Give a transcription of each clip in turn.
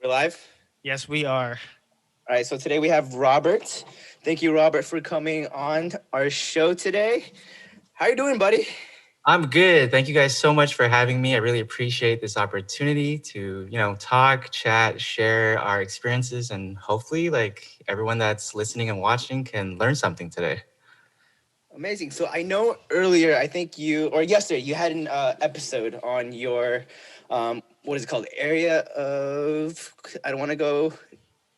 We're live? Yes, we are. All right, so today we have Robert. Thank you, Robert, for coming on our show today. How you doing, buddy? I'm good. Thank you guys so much for having me. I really appreciate this opportunity to, talk, chat, share our experiences, and hopefully, everyone that's listening and watching can learn something today. Amazing. So I know earlier, I think yesterday, you had an episode on your, what is it called? I don't want to go.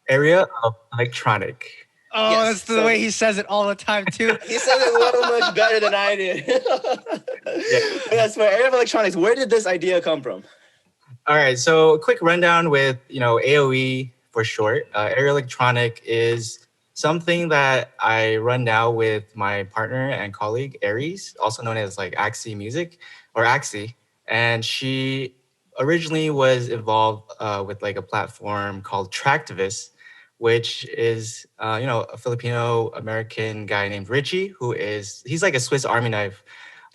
Area of electronic. Oh, Yes, that's the way he says it all the time too. He says it a little much better than I did. Yeah. That's my area of electronics. Where did this idea come from? All right. So, a quick rundown with, AOE for short. Area electronic is something that I run now with my partner and colleague, Aries, also known as Axie Music or Axie. And she originally was involved with a platform called Tractivist, which is, a Filipino American guy named Richie, he's like a Swiss Army knife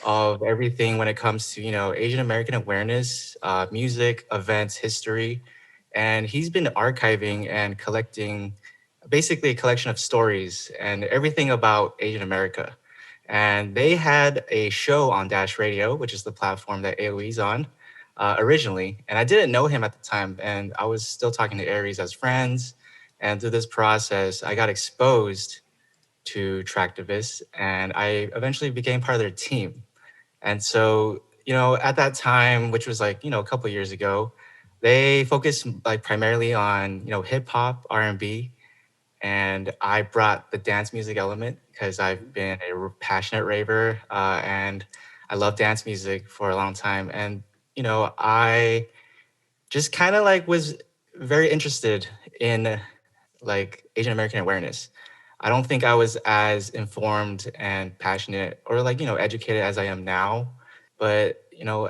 of everything when it comes to, Asian American awareness, music, events, history. And he's been archiving and collecting basically a collection of stories and everything about Asian America. And they had a show on Dash Radio, which is the platform that AOE's on originally. And I didn't know him at the time. And I was still talking to Aries as friends. And through this process, I got exposed to Tractivists and I eventually became part of their team. And so, at that time, which was a couple of years ago, they focused primarily on, hip hop, R&B, and I brought the dance music element because I've been a passionate raver and I love dance music for a long time. And, I just kind of was very interested in Asian American awareness. I don't think I was as informed and passionate or educated as I am now. But,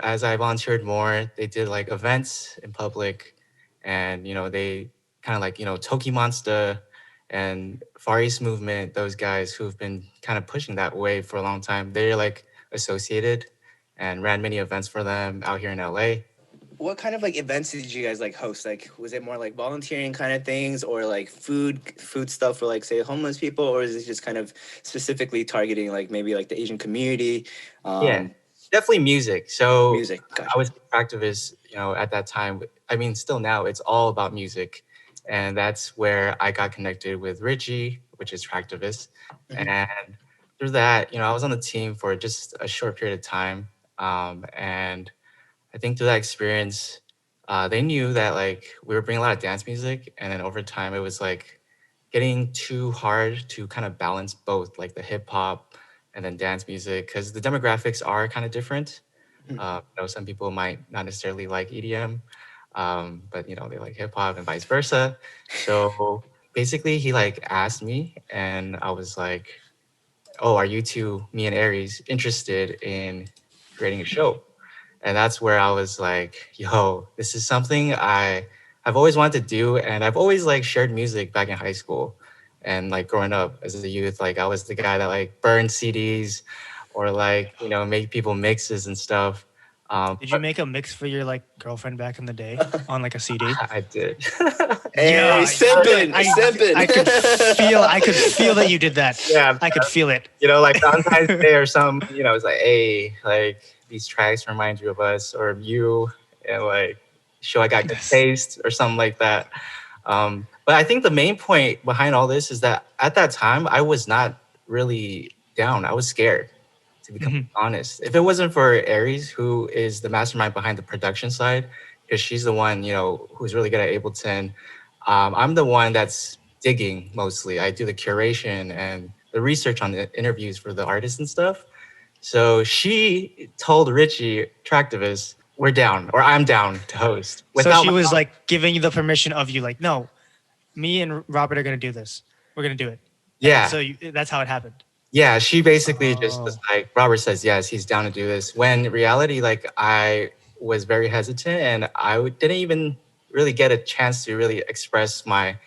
as I volunteered more, they did events in public and, they kind of Toki Monster and Far East Movement, those guys who've been kind of pushing that way for a long time. They're associated and ran many events for them out here in LA. What kind of events did you guys host? Was it more volunteering kind of things or food stuff for say homeless people, or is it just kind of specifically targeting maybe the Asian community? Yeah, definitely music. So music. Gotcha. I was an activist, at that time. I mean, still now it's all about music. And that's where I got connected with Richie, which is Tractivist. Mm-hmm. And through that, I was on the team for just a short period of time. And I think through that experience, they knew that we were bringing a lot of dance music. And then over time, it was getting too hard to kind of balance both the hip hop and then dance music because the demographics are kind of different. Mm-hmm. Some people might not necessarily like EDM. But they like hip hop and vice versa. So basically he asked me and I was like, oh, are you two, me and Aries, interested in creating a show? And that's where I was like, yo, this is something I've always wanted to do. And I've always shared music back in high school. And growing up as a youth, I was the guy that burned CDs or make people mixes and stuff. Did you make a mix for your girlfriend back in the day on a CD? I did. Hey, simping. I could feel that you did that. Yeah, I could feel it. Valentine's Day or some, it's hey, these tracks remind you of us or you, and show I got good taste or something like that. But I think the main point behind all this is that at that time I was not really down. I was scared, to become honest. If it wasn't for Aries, who is the mastermind behind the production side, because she's the one, who's really good at Ableton, I'm the one that's digging mostly. I do the curation and the research on the interviews for the artists and stuff. So she told Richie, Tractivist, we're down, or I'm down to host. So she was giving you the permission of you, no, me and Robert are going to do this. We're going to do it. Yeah. So that's how it happened. Yeah, she basically just was Robert says, yes, he's down to do this. When in reality, I was very hesitant and I didn't even really get a chance to really express my,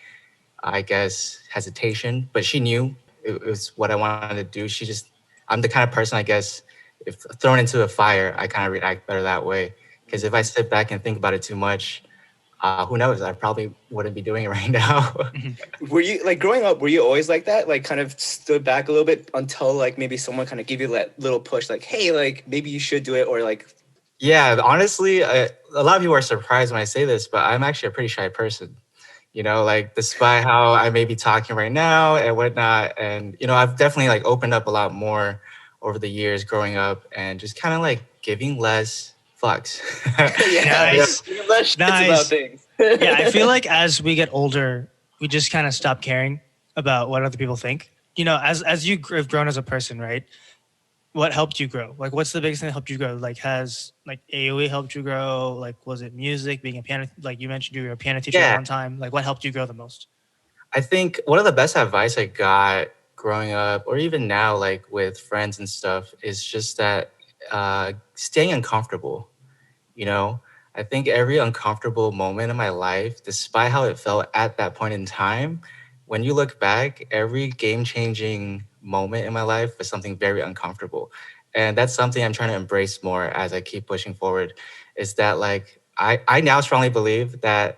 I guess, hesitation. But she knew it was what I wanted to do. I'm the kind of person, I guess, if thrown into a fire, I kind of react better that way. Because if I sit back and think about it too much, who knows? I probably wouldn't be doing it right now. Were you like growing up? Were you always like that? Like kind of stood back a little bit until like maybe someone kind of gave you that little push, like, hey, like maybe you should do it, or like, Yeah, honestly, a lot of people are surprised when I say this, but I'm actually a pretty shy person. Like despite how I may be talking right now and whatnot, and I've definitely like opened up a lot more over the years growing up, and just kind of like giving less fucks. yeah, You know, Nice, give less shits about nice. things. Yeah, I feel like as we get older, we just kind of stop caring about what other people think. As you have grown as a person, right? What helped you grow? Like, what's the biggest thing that helped you grow? Like, has like AOE helped you grow? Like, was it music, being a piano? Like you mentioned, you were a piano teacher at yeah, one time. Like, what helped you grow the most? I think one of the best advice I got growing up, or even now, like with friends and stuff, is just that staying uncomfortable. You know, I think every uncomfortable moment in my life, despite how it felt at that point in time, when you look back, every game changing moment in my life was something very uncomfortable. And that's something I'm trying to embrace more as I keep pushing forward. Is that like, I now strongly believe that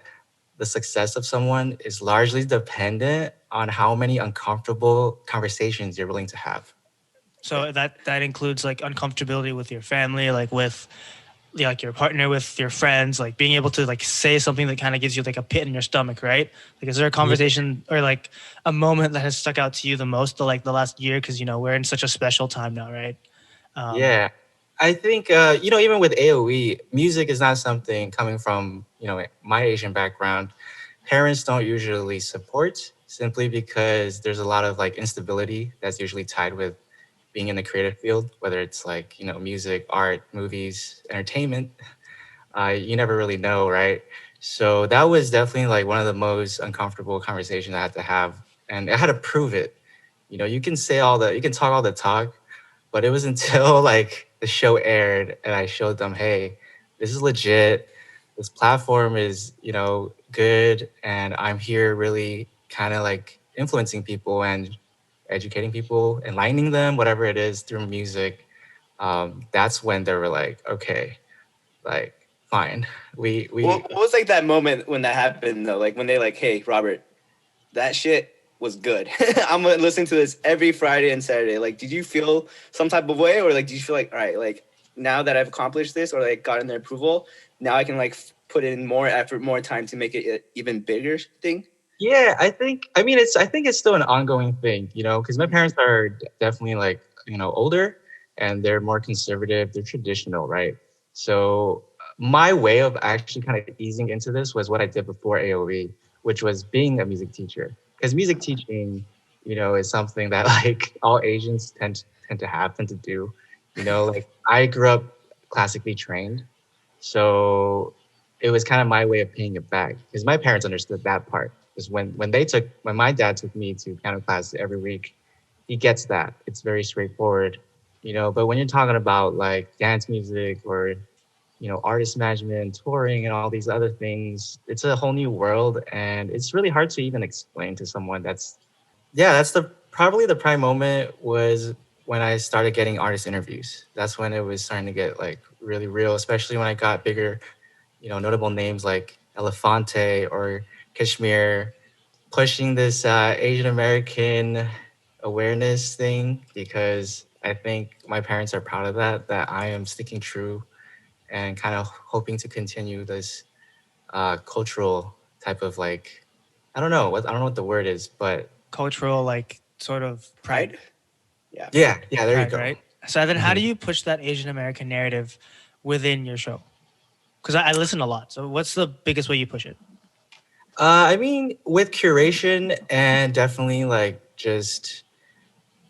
the success of someone is largely dependent on how many uncomfortable conversations you're willing to have. Yeah. So that includes like uncomfortability with your family, like with like your partner, with your friends, like being able to like say something that kind of gives you like a pit in your stomach, right? Like, is there a Yeah. conversation or like a moment that has stuck out to you the most, like the last year? Because we're in such a special time now, right? Um, Yeah. I think, even with AOE, music is not something coming from, my Asian background. Parents don't usually support simply because there's a lot of like instability that's usually tied with being in the creative field, whether it's like, music, art, movies, entertainment. You never really know, right? So that was definitely like one of the most uncomfortable conversations I had to have. And I had to prove it. You can talk all the talk, but it was until like the show aired and I showed them, hey, this is legit. This platform is, good. And I'm here really kind of like influencing people and educating people, enlightening them, whatever it is through music. That's when they were like, okay, like, fine. What was like that moment when that happened though? Like when they like, hey, Robert, that shit was good. I'm gonna listen to this every Friday and Saturday. Like, did you feel some type of way, or like, did you feel like, all right, like now that I've accomplished this, or like gotten their approval, now I can like put in more effort, more time to make it an even bigger thing? Yeah, I think it's still an ongoing thing, because my parents are definitely like, older and they're more conservative, they're traditional, right? So my way of actually kind of easing into this was what I did before AOE, which was being a music teacher. Because music teaching, is something that like all Asians tend to do. Like I grew up classically trained. So it was kind of my way of paying it back because my parents understood that part. Because when my dad took me to piano class every week, he gets that. It's very straightforward, But when you're talking about like dance music or artist management, touring, and all these other things, it's a whole new world, and it's really hard to even explain to someone. That's the probably the prime moment was when I started getting artist interviews. That's when it was starting to get like really real, especially when I got bigger, notable names like Elefante or Kashmir pushing this Asian American awareness thing because I think my parents are proud of that I am sticking true and kind of hoping to continue this cultural type of like, I don't know what the word is, but Cultural, like sort of pride, Pride? Yeah. yeah, there you pride, go. right? So then, how do Mhm. you push that Asian American narrative within your show? Because I listen a lot. So what's the biggest way you push it? With curation and definitely like just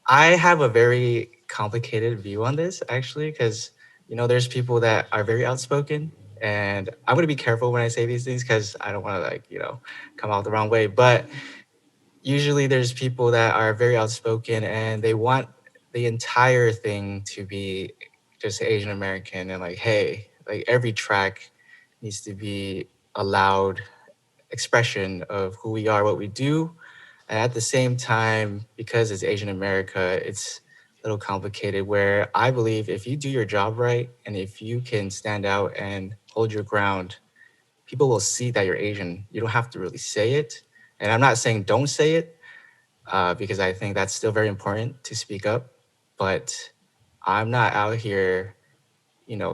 I have a very complicated view on this actually, because there's people that are very outspoken, and I'm gonna be careful when I say these things because I don't want to like come out the wrong way. But usually, there's people that are very outspoken and they want the entire thing to be just Asian American and like, hey, like every track needs to be a loud expression of who we are, what we do, and at the same time, because it's Asian America, it's a little complicated where I believe if you do your job right and if you can stand out and hold your ground, people will see that you're Asian. You don't have to really say it. And I'm not saying don't say it, because I think that's still very important to speak up. But I'm not out here,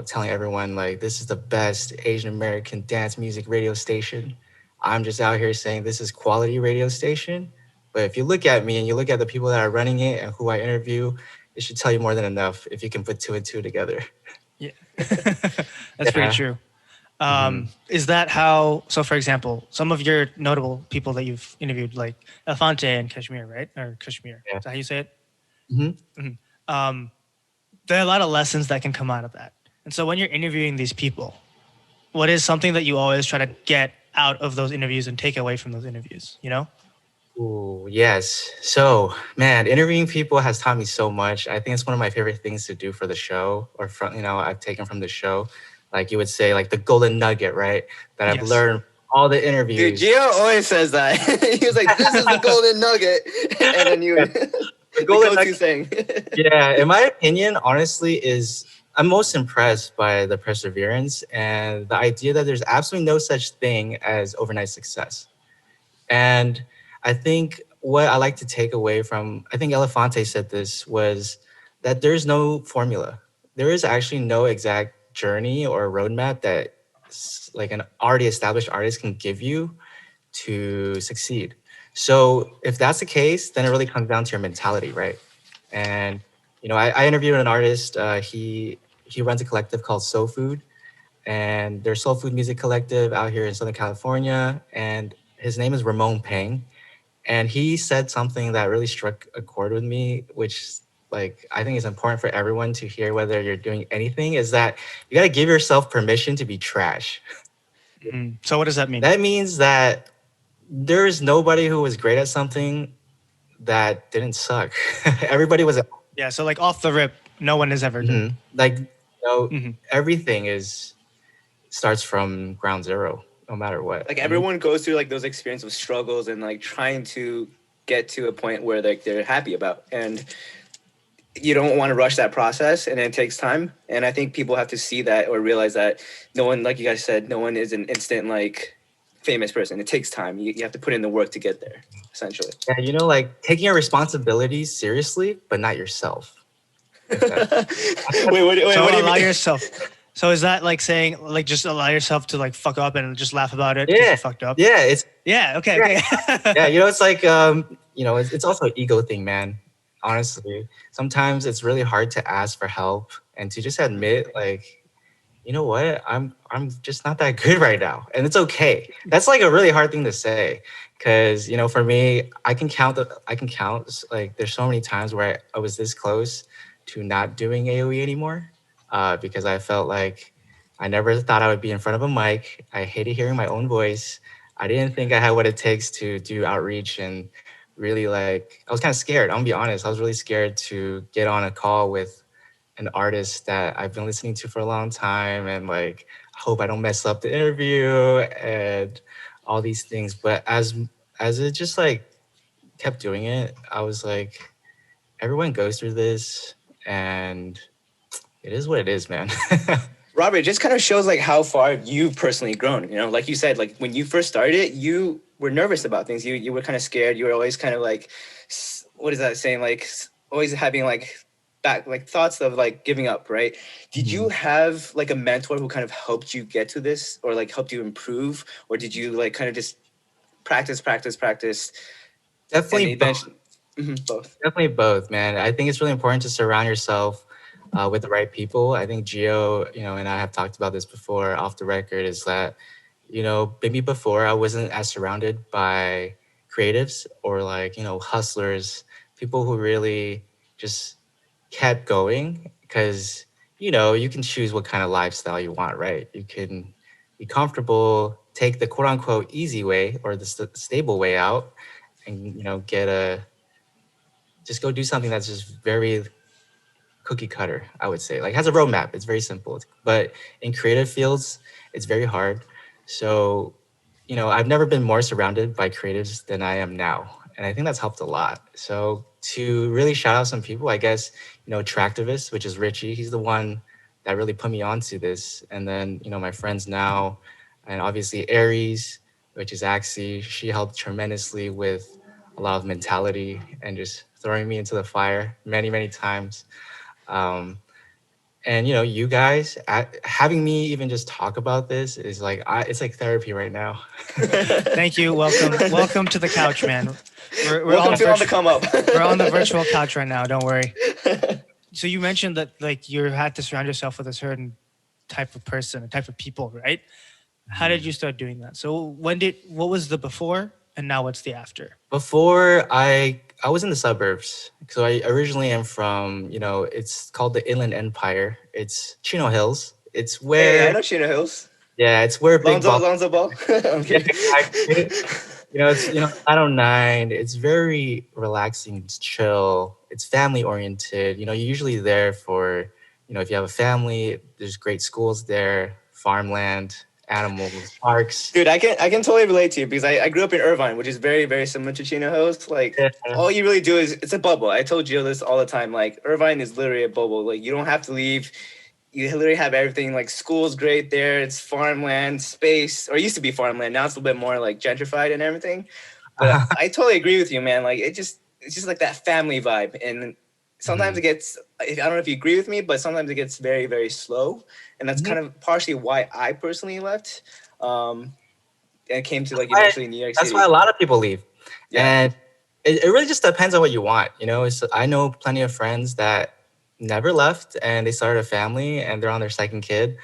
telling everyone like this is the best Asian American dance music radio station. I'm just out here saying this is quality radio station. But if you look at me and you look at the people that are running it and who I interview, it should tell you more than enough if you can put two and two together. Yeah, that's pretty Yeah. true. Mhm. Is that how? So, for example, some of your notable people that you've interviewed, like Elefante and Kashmir, right? Or Kashmir, Yeah. is that how you say it? Mhm. There are a lot of lessons that can come out of that. And so, when you're interviewing these people, what is something that you always try to get out of those interviews and take away from those interviews? You know? Ooh, yes. So, man, interviewing people has taught me so much. I think it's one of my favorite things to do for the show, or from, I've taken from the show. Like you would say, like the golden nugget, right? That I've Yes. learned all the Dude, interviews. Gio always says that. He was like, "This is the golden nugget," and then you, the golden go-to nugget. thing. Yeah, in my opinion, honestly, I'm most impressed by the perseverance and the idea that there's absolutely no such thing as overnight success. And I think what I like to take away from, I think Elefante said this, was that there's no formula. There is actually no exact journey or roadmap that like an already established artist can give you to succeed. So if that's the case, then it really comes down to your mentality, right? And I interviewed an artist. He runs a collective called Soul Food, and their soul food music collective out here in Southern California. And his name is Ramon Pang. And he said something that really struck a chord with me, which like I think is important for everyone to hear whether you're doing anything, is that you got to give yourself permission to be trash. So, what does that mean? That means that there is nobody who was great at something that didn't suck. Everybody was Yeah. So, like off the rip, no one is ever good. like everything starts from ground zero, no matter what. Like everyone goes through like those experiences of struggles and like trying to get to a point where like they're happy about, and you don't want to rush that process, and it takes time. And I think people have to see that or realize that no one, like you guys said, no one is an instant like famous person. It takes time. You have to put in the work to get there, essentially. Yeah, like taking your responsibilities seriously, but not yourself. Wait, what do you allow mean? yourself. So is that like saying like just allow yourself to like fuck up and just laugh about it? 'cause Yeah, you fucked up. yeah, it's Okay. yeah. It's like it's also an ego thing, man. Honestly, sometimes it's really hard to ask for help and to just admit like, you know what, I'm just not that good right now, and it's okay. That's like a really hard thing to say, because for me, I can count like there's so many times where I was this close to not doing AOE anymore, because I felt like I never thought I would be in front of a mic. I hated hearing my own voice. I didn't think I had what it takes to do outreach, and really like I was kind of scared. I'm gonna be honest. I was really scared to get on a call with an artist that I've been listening to for a long time, and like I hope I don't mess up the interview and all these things. But as it just like kept doing it, I was like, everyone goes through this, and it is what it is, man. Robert, it just kind of shows like how far you've personally grown. Like you said, like when you first started, you were nervous about things. You were kind of scared. You were always kind of like, what is that saying? Like always having like thoughts of like giving up, right? Did you have like a mentor who kind of helped you get to this, or like helped you improve, or did you like kind of just practice? Definitely and eventually, both. Definitely both, man. I think it's really important to surround yourself with the right people. I think Gio, and I have talked about this before off the record, is that, maybe before I wasn't as surrounded by creatives or like, hustlers, people who really just kept going, because, you can choose what kind of lifestyle you want, right? You can be comfortable, take the quote unquote easy way or the stable way out, and, just go do something that's just very cookie cutter, I would say. Like has a roadmap. It's very simple. But in creative fields, it's very hard. So, I've never been more surrounded by creatives than I am now. And I think that's helped a lot. So to really shout out some people, I guess, Tractivist, which is Richie, he's the one that really put me onto this. And then, my friends now, and obviously Aries, which is Axie. She helped tremendously with a lot of mentality and just throwing me into the fire many, many times. Um, and you guys having me even just talk about this is like it's like therapy right now. Thank you. Welcome to the couch, man. We're Welcome on to on the come up. we're on the virtual couch right now. Don't worry. So you mentioned that like you had to surround yourself with a certain type of person, a type of people, right? How did you start doing that? So what was the before and now what's the after? Before I was in the suburbs. So I originally am from, it's called the Inland Empire. It's Chino Hills. It's Hey, I where know Chino Hills. yeah, it's where Big Lonzo, Ball. Lonzo Ball. I'm Yeah, kidding. exactly. It's 909. It's very relaxing, it's chill, it's family oriented. You're usually there for, if you have a family, there's great schools there, farmland, animals, parks. Dude, I can totally relate to you because I grew up in Irvine, which is very, very similar to Chino Hills. Like Yeah. all you really do is it's a bubble. I told Jill this all the time. Like Irvine is literally a bubble. Like you don't have to leave. You literally have everything. Like school's great there. It's farmland, space, or it used to be farmland. Now it's a little bit more like gentrified and everything. But I totally agree with you, man. Like it's just like that family vibe. And sometimes Mhm. it gets, I don't know if you agree with me, but sometimes it gets very, very slow. And that's kind of partially why I personally left. Um, and came to like why, eventually New York that's why a City. lot of people leave. Yeah. And it really just depends on what you want. I know plenty of friends that never left and they started a family and they're on their second kid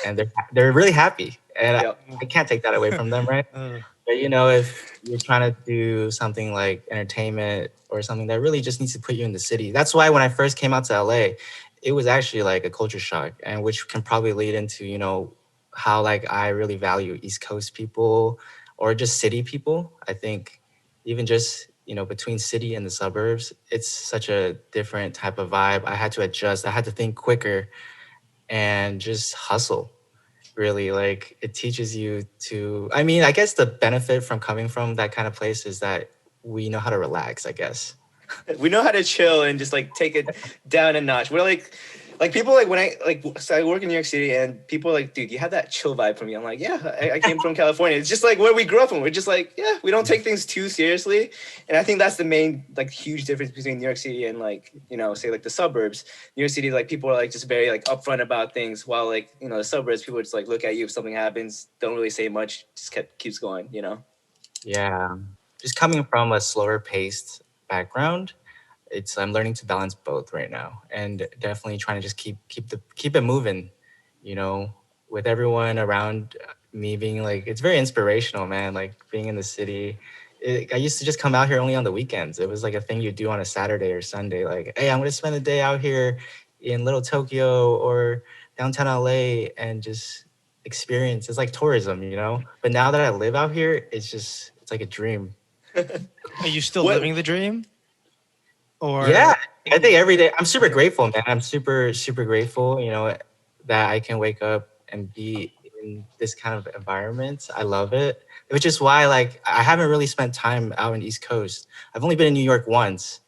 and they're really happy. And Yep. I can't take that away from them, right? But if you're trying to do something like entertainment or something that really just needs to put you in the city. That's why when I first came out to LA, it was actually like a culture shock, and which can probably lead into, how like I really value East Coast people or just city people. I think even just, between city and the suburbs, it's such a different type of vibe. I had to adjust. I had to think quicker and just hustle. Really, like it teaches you to, I mean, I guess the benefit from coming from that kind of place is that we know how to relax, I guess. We know how to chill and just like take it down a notch. We're like people like when so I work in New York City and people are like, dude, you have that chill vibe from me. I'm like, yeah, I came from California. It's just like where we grew up in. We're just like, yeah, we don't take things too seriously. And I think that's the main like huge difference between New York City and like, say like the suburbs. New York City, like people are like just very like upfront about things, while like, the suburbs, people just like look at you if something happens, don't really say much, just keeps going. Yeah. Just coming from a slower paced background, I'm learning to balance both right now, and definitely trying to just keep it moving, you know, with everyone around me being like, it's very inspirational, man. Like being in the city. I used to just come out here only on the weekends. It was like a thing you do on a Saturday or Sunday. Like, hey, I'm gonna spend the day out here in Little Tokyo or downtown LA and just experience. It's like tourism, you know. But now that I live out here, it's like a dream. Are you still What living the dream? Yeah, Or I think every day I'm super grateful, man. I'm super, super grateful, that I can wake up and be in this kind of environment. I love it, which is why like I haven't really spent time out in the East Coast. I've only been in New York once,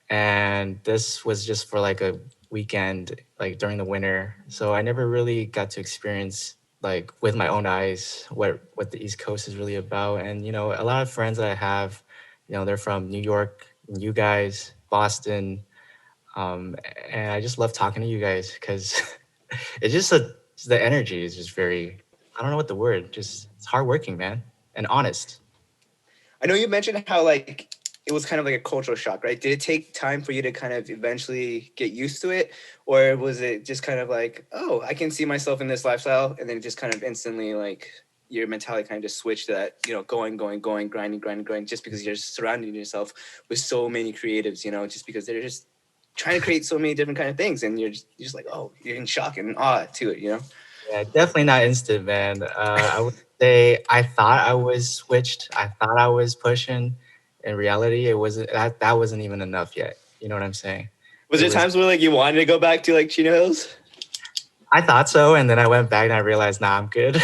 and this was just for like a weekend, like during the winter. So I never really got to experience like with my own eyes what the East Coast is really about. And a lot of friends that I have, they're from New York, and you guys, Boston, um, and I just love talking to you guys because it's just the energy is just very, I don't know what the word, just it's hardworking, man, and honest. I know you mentioned how like it was kind of like a cultural shock, right? Did it take time for you to kind of eventually get used to it, or was it just kind of like, oh, I can see myself in this lifestyle, and then just kind of instantly like your mentality kind of just switched to that, going, going, going, grinding, grinding, grinding, just because you're surrounding yourself with so many creatives, just because they're just trying to create so many different kind of things, and you're just like, oh, you're in shock and awe to it. Yeah, definitely not instant, man. I would say I thought I was switched. I thought I was pushing. In reality, it wasn't. That wasn't even enough yet. You know what I'm saying? Was It there was. times where like you wanted to go back to like Chino Hills? I thought so, and then I went back and I realized, nah, I'm good.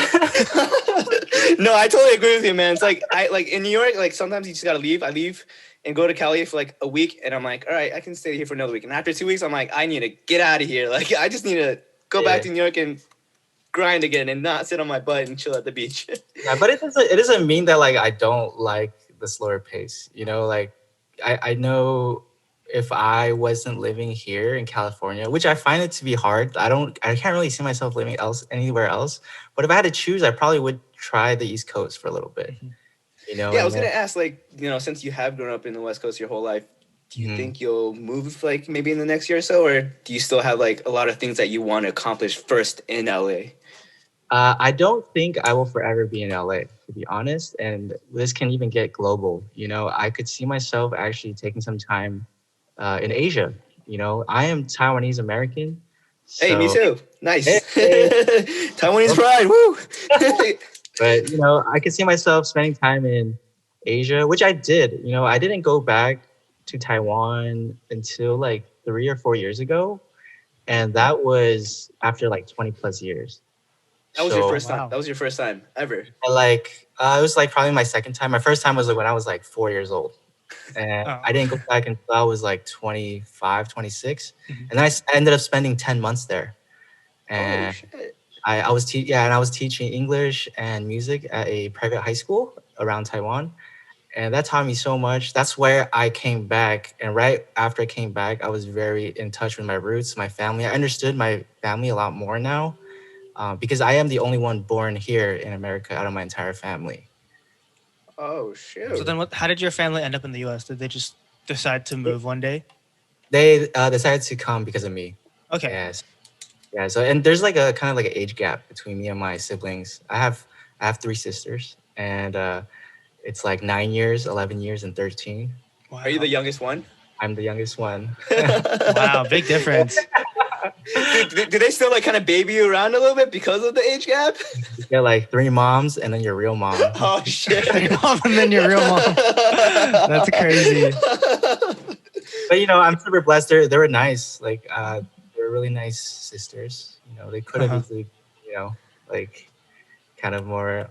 No, I totally agree with you, man. It's like I like in New York, like sometimes you just gotta leave. I leave and go to Cali for like a week, and I'm like, all right, I can stay here for another week. And after 2 weeks, I'm like, I need to get out of here. Like I just need to go back Yeah. to New York and grind again and not sit on my butt and chill at the beach. Yeah, but it doesn't mean that like I don't like the slower pace. You know, like I know if I wasn't living here in California, which I find it to be hard, I can't really see myself living anywhere else. But if I had to choose, I probably would try the East Coast for a little bit. Mhm. You know, Yeah, I and was gonna then ask, like, since you have grown up in the West Coast your whole life, do you Mhm. think you'll move like maybe in the next year or so, or do you still have like a lot of things that you want to accomplish first in LA? I don't think I will forever be in LA, to be honest. And this can even get global. You know, I could see myself actually taking some time in Asia. You know, I am Taiwanese American, Hey, me so too. Nice. hey, hey, Taiwanese pride. Woo. but you know, I could see myself spending time in Asia, which I did. You know, I didn't go back to Taiwan until like 3 or 4 years ago, and that was after like 20 plus years. That was your Oh So first time. wow. That was your first time ever. it was like probably my second time. My first time was like when I was like 4 years old. And Oh. I didn't go back until I was like 25, 26. Mhm. And I ended up spending 10 months there. Oh And shit. I was teaching English and music at a private high school around Taiwan. And that taught me so much. That's where I came back. And right after I came back, I was very in touch with my roots, my family. I understood my family a lot more now because I am the only one born here in America out of my entire family. Oh So shoot. then, how did your family end up in the U.S.? Did they just decide to move one day? They decided to come because of me. Okay. Yes. Yeah. So and there's like a kind of like an age gap between me and my siblings. I have three sisters, and it's like 9 years, 11 years, and 13. Are you Wow. the youngest one? I'm the youngest one. Wow. Big difference. Dude, do they still like kind of baby you around a little bit because of the age gap? You get like three moms, and then your real mom. Oh shit. Your mom and then your real mom. That's crazy. But you know, I'm super blessed. They were nice. Like they were really nice sisters. You know, they could have Uh-huh. easily, you know, like kind of more,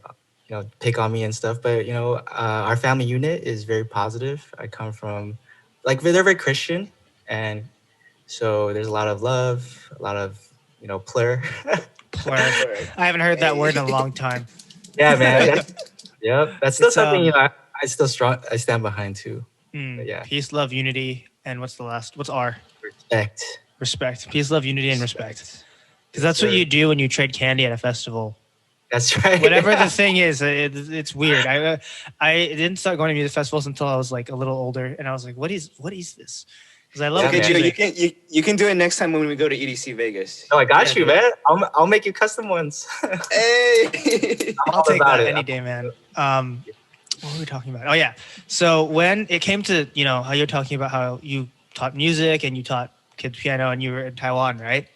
pick on me and stuff. But you know, our family unit is very positive. I come from, like, they're very Christian, and so there's a lot of love, a lot of plur. Plur. Word. I haven't heard that word in a Hey. long time. Yeah, man. Yep, that's still It's something I still strong. I stand behind too. But yeah, peace, love, unity, and what's the last? What's R? respect. Respect. Peace, love, unity, and respect. Because Yes, that's what sir. you do when you trade candy at a festival. That's right. Whatever the thing is, it's weird. I didn't start going to music festivals until I was like a little older, and I was like, what is this? Because I It's love Yeah, okay, man. Gio. music. You can do it next time when we go to EDC Vegas. No, I got Yeah, you, dude. man. I'll make you custom ones. Hey. I'll all take about that it. any day, man. What were we talking about? Oh yeah. So when it came to how you're talking about how you taught music and you taught kids piano and you were in Taiwan, right?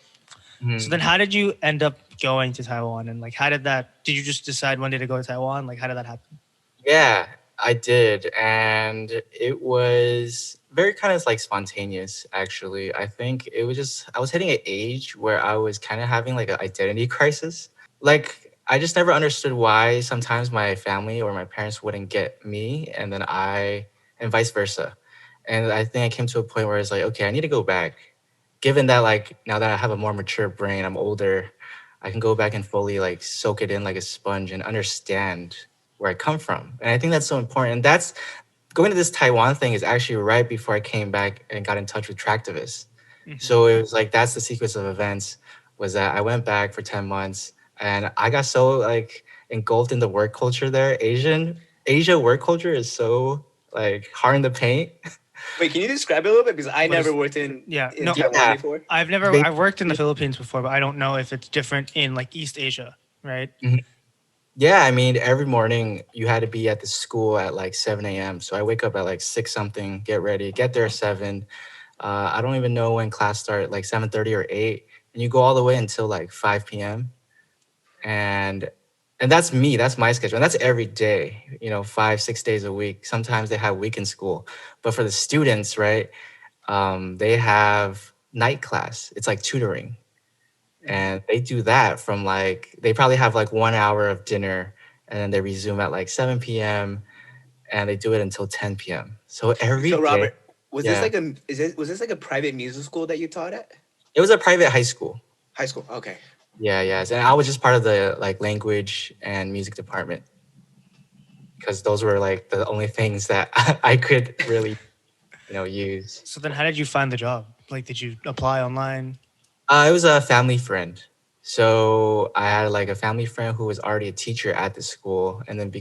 Mhm. So then how did you end up going to Taiwan and like how did you just decide one day to go to Taiwan? Like how did that happen? Yeah, I did. And it was very kind of like spontaneous, actually. I think it was just, I was hitting an age where I was kind of having like an identity crisis. Like, I just never understood why sometimes my family or my parents wouldn't get me, and vice versa. And I think I came to a point where it's like, okay, I need to go back. Given that, like, now that I have a more mature brain, I'm older, I can go back and fully like soak it in like a sponge and understand where I come from. And I think that's so important. And that's going to this Taiwan thing is actually right before I came back and got in touch with Tractivists. Mhm. So it was like that's the sequence of events was that I went back for 10 months and I got so like engulfed in the work culture there. Asia work culture is so like hard in the paint. Wait, can you describe it a little bit? Because I What never is- worked in Yeah. in No, Taiwan Yeah. before. I've worked in the Philippines before, but I don't know if it's different in like East Asia, right? Yeah, I mean, every morning you had to be at the school at like 7 a.m. So I wake up at like 6 something, get ready, get there at 7. I don't even know when class start, like 7:30 or 8. And you go all the way until like 5 p.m. And that's me, that's my schedule. And that's every day, 5, 6 days a week. Sometimes they have weekend school. But for the students, right, they have night class. It's like tutoring. And they do that from like they probably have like 1 hour of dinner and then they resume at like 7 p.m. and they do it until 10 p.m. So every So day. Robert, was this Yeah, like was this like a private music school that you taught at? it was a private high school. High school. Okay. Yeah, yes. And I was just part of the like language and music department because those were like the only things that I could really, use. So then, how did you find the job? Like, did you apply online? It was a family friend. So I had like a family friend who was already a teacher at the school. And then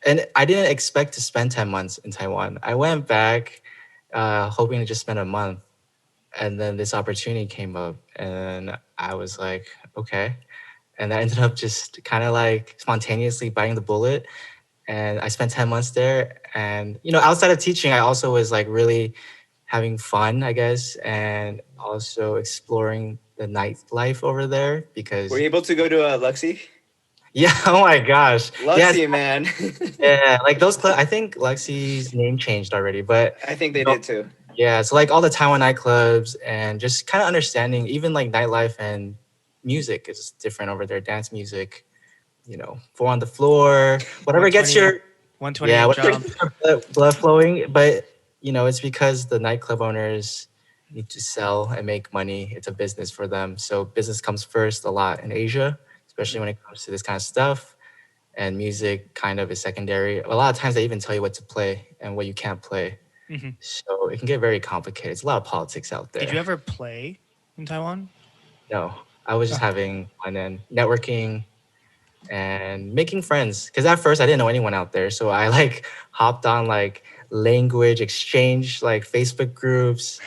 and I didn't expect to spend 10 months in Taiwan. I went back hoping to just spend a month. And then this opportunity came up. And I was like, okay. And I ended up just kind of like spontaneously biting the bullet. And I spent 10 months there. And, outside of teaching, I also was like really having fun, I guess, and also exploring the nightlife over there Were because, you able to go to Luxie? yeah, oh my gosh. Yes, Luxie, man. yeah, like I think Lexi's name changed already, but I think they you know, did too. yeah, so like all the Taiwan nightclubs and just kind of understanding even like nightlife and music is different over there, dance music, four on the floor, whatever gets 120, your 128 Yeah, whatever jump. gets your blood flowing. But it's because the nightclub owners need to sell and make money. It's a business for them. So business comes first a lot in Asia, especially when it comes to this kind of stuff. And music kind of is secondary. A lot of times they even tell you what to play and what you can't play. Hmm. So it can get very complicated. It's a lot of politics out Did you there. ever play in Taiwan? No, I was just Oh, having fun and networking and making friends because at first I didn't know anyone out there, so I like hopped on like language exchange like Facebook groups.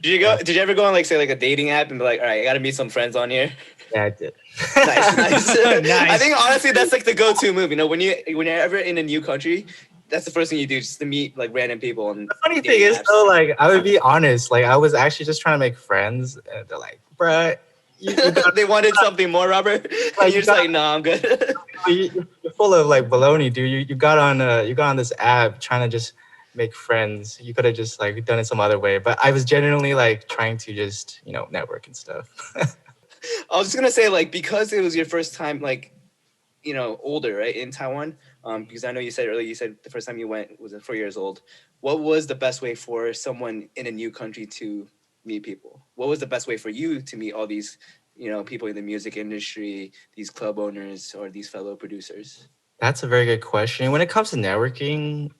Did you go? Did you ever go on like say like a dating app and be like, all right, I gotta meet some friends on here? Yeah, I did. Nice, nice. I nice. think honestly that's like the go-to move. When you're ever in a new country, that's the first thing you do, just to meet like random people on The funny thing dating is apps. though, like I would be honest, like I was actually just trying to make friends, and they're like, "Bruh, you got They wanted something more, Robert. And like you're you just got like, no, I'm good. you're full of like baloney, dude. You got on this app trying to just make friends. You could have just like done it some other way, but I was genuinely like trying to just network and stuff. I was just gonna say like because it was your first time like older, right, in Taiwan. Because I know you said earlier, you said the first time you went was at 4 years old. What was the best way for someone in a new country to meet people? What was the best way for you to meet all these, people in the music industry, these club owners or these fellow producers? That's a very good question. When it comes to networking,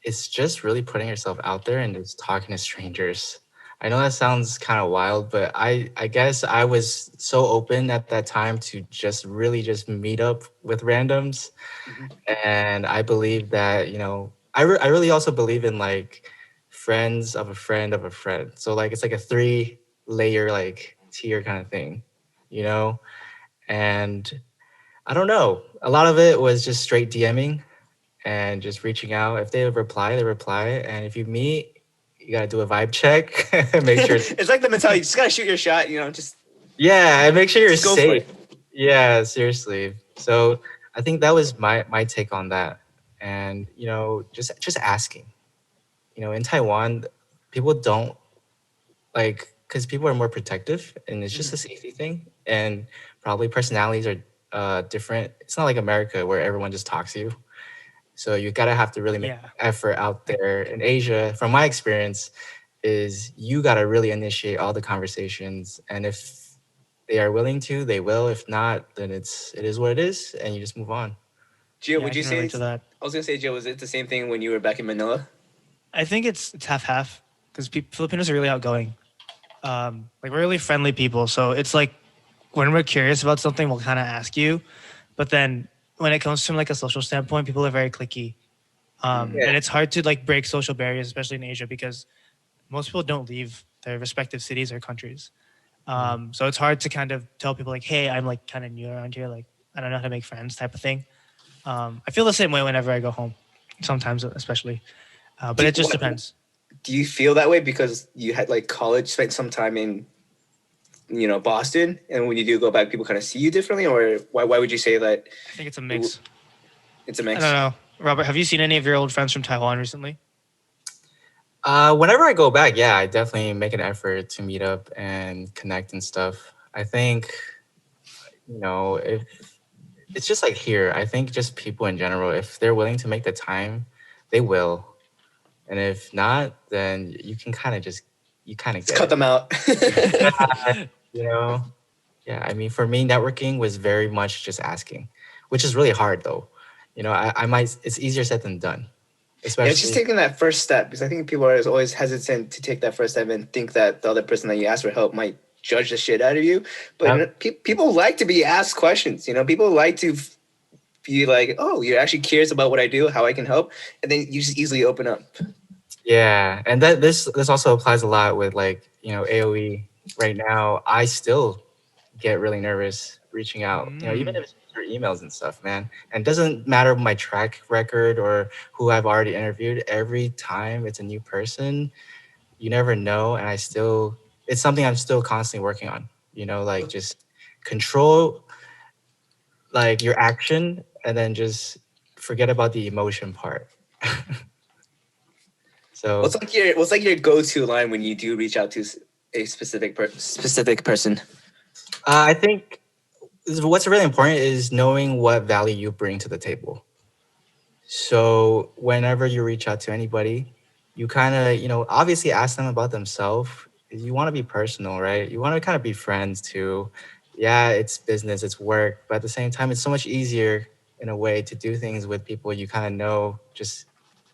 it's just really putting yourself out there and just talking to strangers. I know that sounds kind of wild, but I guess I was so open at that time to just really just meet up with randoms. Mhm. And I believe that, I really also believe in like friends of a friend of a friend. So like it's like a three-layer like tier kind of thing, you know? And I don't know. A lot of it was just straight DMing and just reaching out. If they reply, they reply. And if you meet, you gotta do a vibe check. Make sure it's It's like the mentality. You just gotta shoot your shot. yeah, and make sure you're Just go for safe. it. Yeah, seriously. So I think that was my take on that. And just asking. In Taiwan, people don't like because people are more protective, and it's just a Mhm. safety thing. And probably personalities are different. It's not like America where everyone just talks to you. So you gotta have to really make Yeah. effort out there. In Asia, from my experience, is you gotta really initiate all the conversations. And if they are willing to, they will. If not, then it is what it is, and you just move on. Gio, Yeah, I would you can say? relate to that. I was gonna say, Gio, was it the same thing when you were back in Manila? I think it's half half because Filipinos are really outgoing. Like we're really friendly people, so it's like when we're curious about something, we'll kind of ask you. But then when it comes from like a social standpoint, people are very cliquey, Mm. Yeah. and it's hard to like break social barriers, especially in Asia, because most people don't leave their respective cities or countries. So it's hard to kind of tell people like, hey, I'm like kind of new around here, like I don't know how to make friends, type of thing. I feel the same way whenever I go home, sometimes especially, but Do, it just what, depends. do you feel that way because you had like college, spent some time in Boston, and when you do go back, people kind of see you differently, or why would you say that I think it's a it, mix. it's a I don't mix? know. Robert, have you seen any of your old friends from Taiwan recently? Whenever I go back, yeah, I definitely make an effort to meet up and connect and stuff. I think, if it's just like here, I think just people in general, if they're willing to make the time, they will. And if not, then you can kind of just, you kind of Let's get cut it. them out. Yeah, you know? Yeah, I mean, for me, networking was very much just asking, which is really hard though. I might, it's easier said than done, Yeah, it's just especially, taking that first step because I think people are always hesitant to take that first step and think that the other person that you ask for help might judge the shit out of you. But yep. people like to be asked questions. People like to be like, "Oh, you're actually curious about what I do, how I can help," and then you just easily open up. Yeah. And that this also applies a lot with like, AOE right now. I still get really nervous reaching out, even Mm. if it's through emails and stuff, man. And it doesn't matter my track record or who I've already interviewed. Every time it's a new person, you never know. And it's something I'm still constantly working on, like just control like your action and then just forget about the emotion part. So What's like your go-to line when you do reach out to a specific person? I think what's really important is knowing what value you bring to the table. So whenever you reach out to anybody, you kind of, obviously ask them about themselves. You want to be personal, right? You want to kind of be friends too. Yeah, it's business, it's work, but at the same time, it's so much easier in a way to do things with people you kind of know just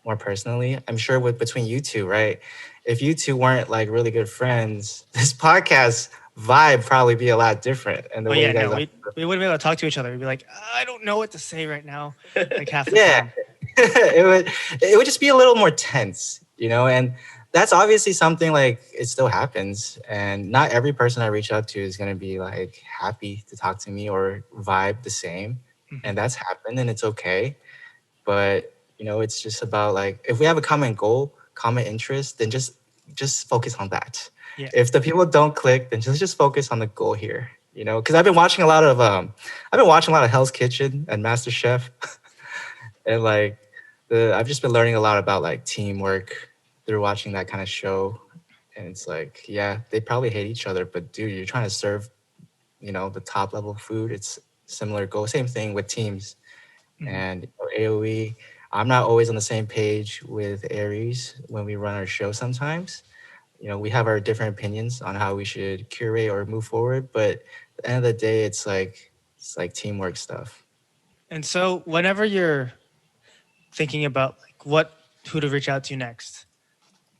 more personally. I'm sure with between you two, right? If you two weren't like really good friends, this podcast vibe probably be a lot different, and the Oh way yeah, you guys no, are. we wouldn't be able to talk to each other. We'd be like, I don't know what to say right now, like half the Yeah, time. it would just be a little more tense, and that's obviously something like it still happens, and not every person I reach out to is going to be like happy to talk to me or vibe the same, and Mhm. that's happened and it's okay. But it's just about like if we have a common goal, common interest, then just focus on that. Yeah. If the people don't click, then just focus on the goal here, because I've been watching a lot of Hell's Kitchen and Master Chef. And like I've just been learning a lot about like teamwork through watching that kind of show. And it's like, yeah, they probably hate each other, but dude, you're trying to serve, the top level food. It's similar goal. Same thing with teams. Mhm. And AOE, I'm not always on the same page with Aries when we run our show sometimes. We have our different opinions on how we should curate or move forward, but at the end of the day, it's like teamwork stuff. And so whenever you're thinking about like who to reach out to next,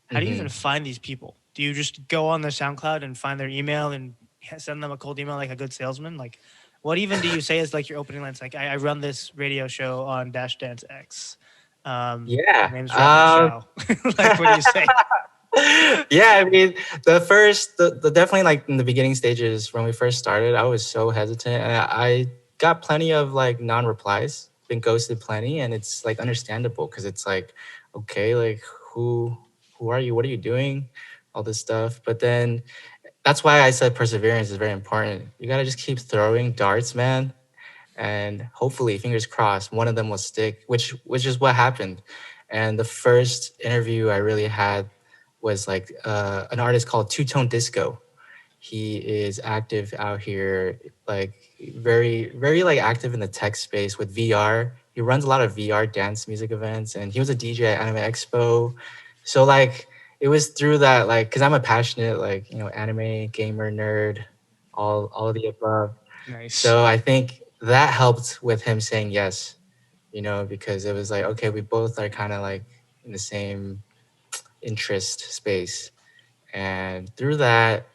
how do you even Hmm. find these people? Do you just go on their SoundCloud and find their email and send them a cold email like a good salesman? Like, what even do you say is like your opening lines? Like, I run this radio show on Dash Dance X. My Yeah. name's Robert Shiau. Like, what do you say? Yeah, I mean, the definitely like in the beginning stages when we first started, I was so hesitant, and I got plenty of like non-replies, been ghosted plenty, and it's like understandable because it's like, okay, like who are you? What are you doing? All this stuff. But then that's why I said perseverance is very important. You gotta just keep throwing darts, man, and hopefully, fingers crossed, one of them will stick, which is what happened. And the first interview I really had was like an artist called Two Tone Disco. He is active out here, like very very like active in the tech space with VR. He runs a lot of VR dance music events, and he was a DJ at Anime Expo. So like it was through that, like, because I'm a passionate like anime gamer nerd, all of the above. Nice. So I think that helped with him saying yes, because it was like, okay, we both are kind of like in the same interest space. And through that,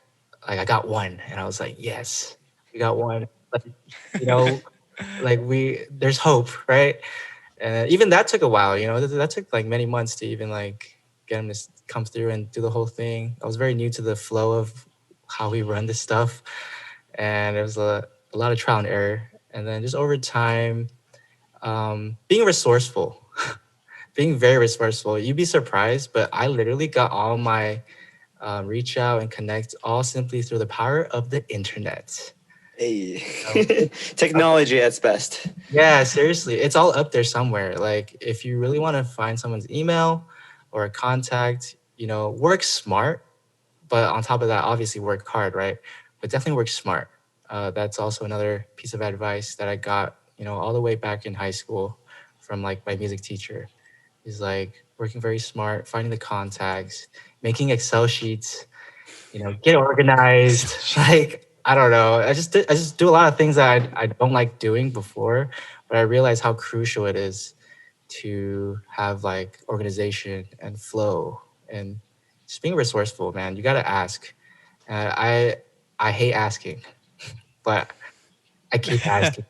like I got one and I was like, yes, we got one. Like, you know, there's hope, right? And even that took a while, that took like many months to even like get him to come through and do the whole thing. I was very new to the flow of how we run this stuff. And it was a lot of trial and error. And then just over time, being resourceful, being very resourceful. You'd be surprised, but I literally got all my reach out and connect all simply through the power of the internet. Hey, It's up, technology at its best. yeah, seriously, it's all up there somewhere. Like if you really want to find someone's email or a contact, work smart, but on top of that, obviously work hard, right? But definitely work smart. That's also another piece of advice that I got, all the way back in high school from like my music teacher. Is like working very smart, finding the contacts, making Excel sheets, get Excel organized. sheet. Like I don't know. I just do a lot of things that I don't like doing before, but I realize how crucial it is to have like organization and flow and just being resourceful, man. You got to ask. I hate asking, but I keep asking.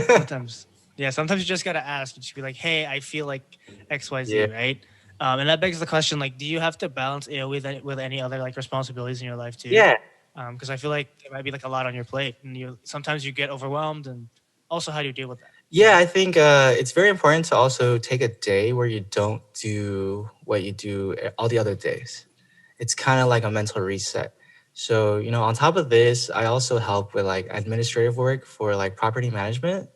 Sometimes, yeah, sometimes you just gotta ask. You just be like, "Hey, I feel like X, Y, Yeah. Z," right? And that begs the question, like, do you have to balance AO with any other like responsibilities in your life too? Yeah. Because I feel like there might be like a lot on your plate, and you sometimes you get overwhelmed, and also how do you deal with that? You Yeah, know? I think it's very important to also take a day where you don't do what you do all the other days. It's kind of like a mental reset. So, on top of this, I also help with like administrative work for like property management.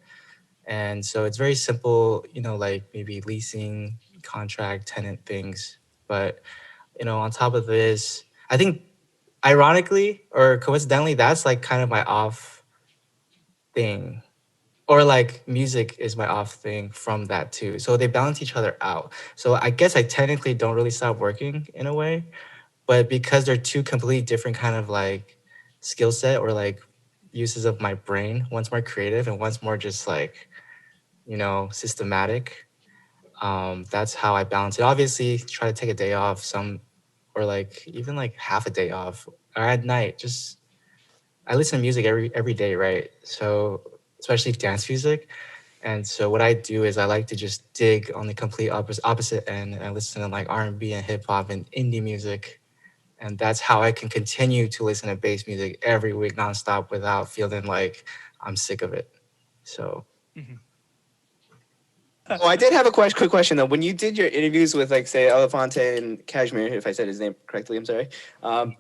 And so it's very simple, like maybe leasing, contract, tenant things. But, on top of this, I think ironically or coincidentally, that's like kind of my off thing. Or like music is my off thing from that too. So they balance each other out. So I guess I technically don't really stop working in a way, but because they're two completely different kind of like skill set or like uses of my brain, one's more creative and one's more just like, systematic. That's how I balance it. Obviously, try to take a day off, some or like even like half a day off or at night. Just I listen to music every day, right? So especially dance music. And so what I do is I like to just dig on the complete opposite end and I listen to like R&B and hip hop and indie music. And that's how I can continue to listen to bass music every week nonstop without feeling like I'm sick of it. So Mhm. Oh, I did have a quick question though. When you did your interviews with, like, say, Elefante and Kashmir, if I said his name correctly, I'm sorry.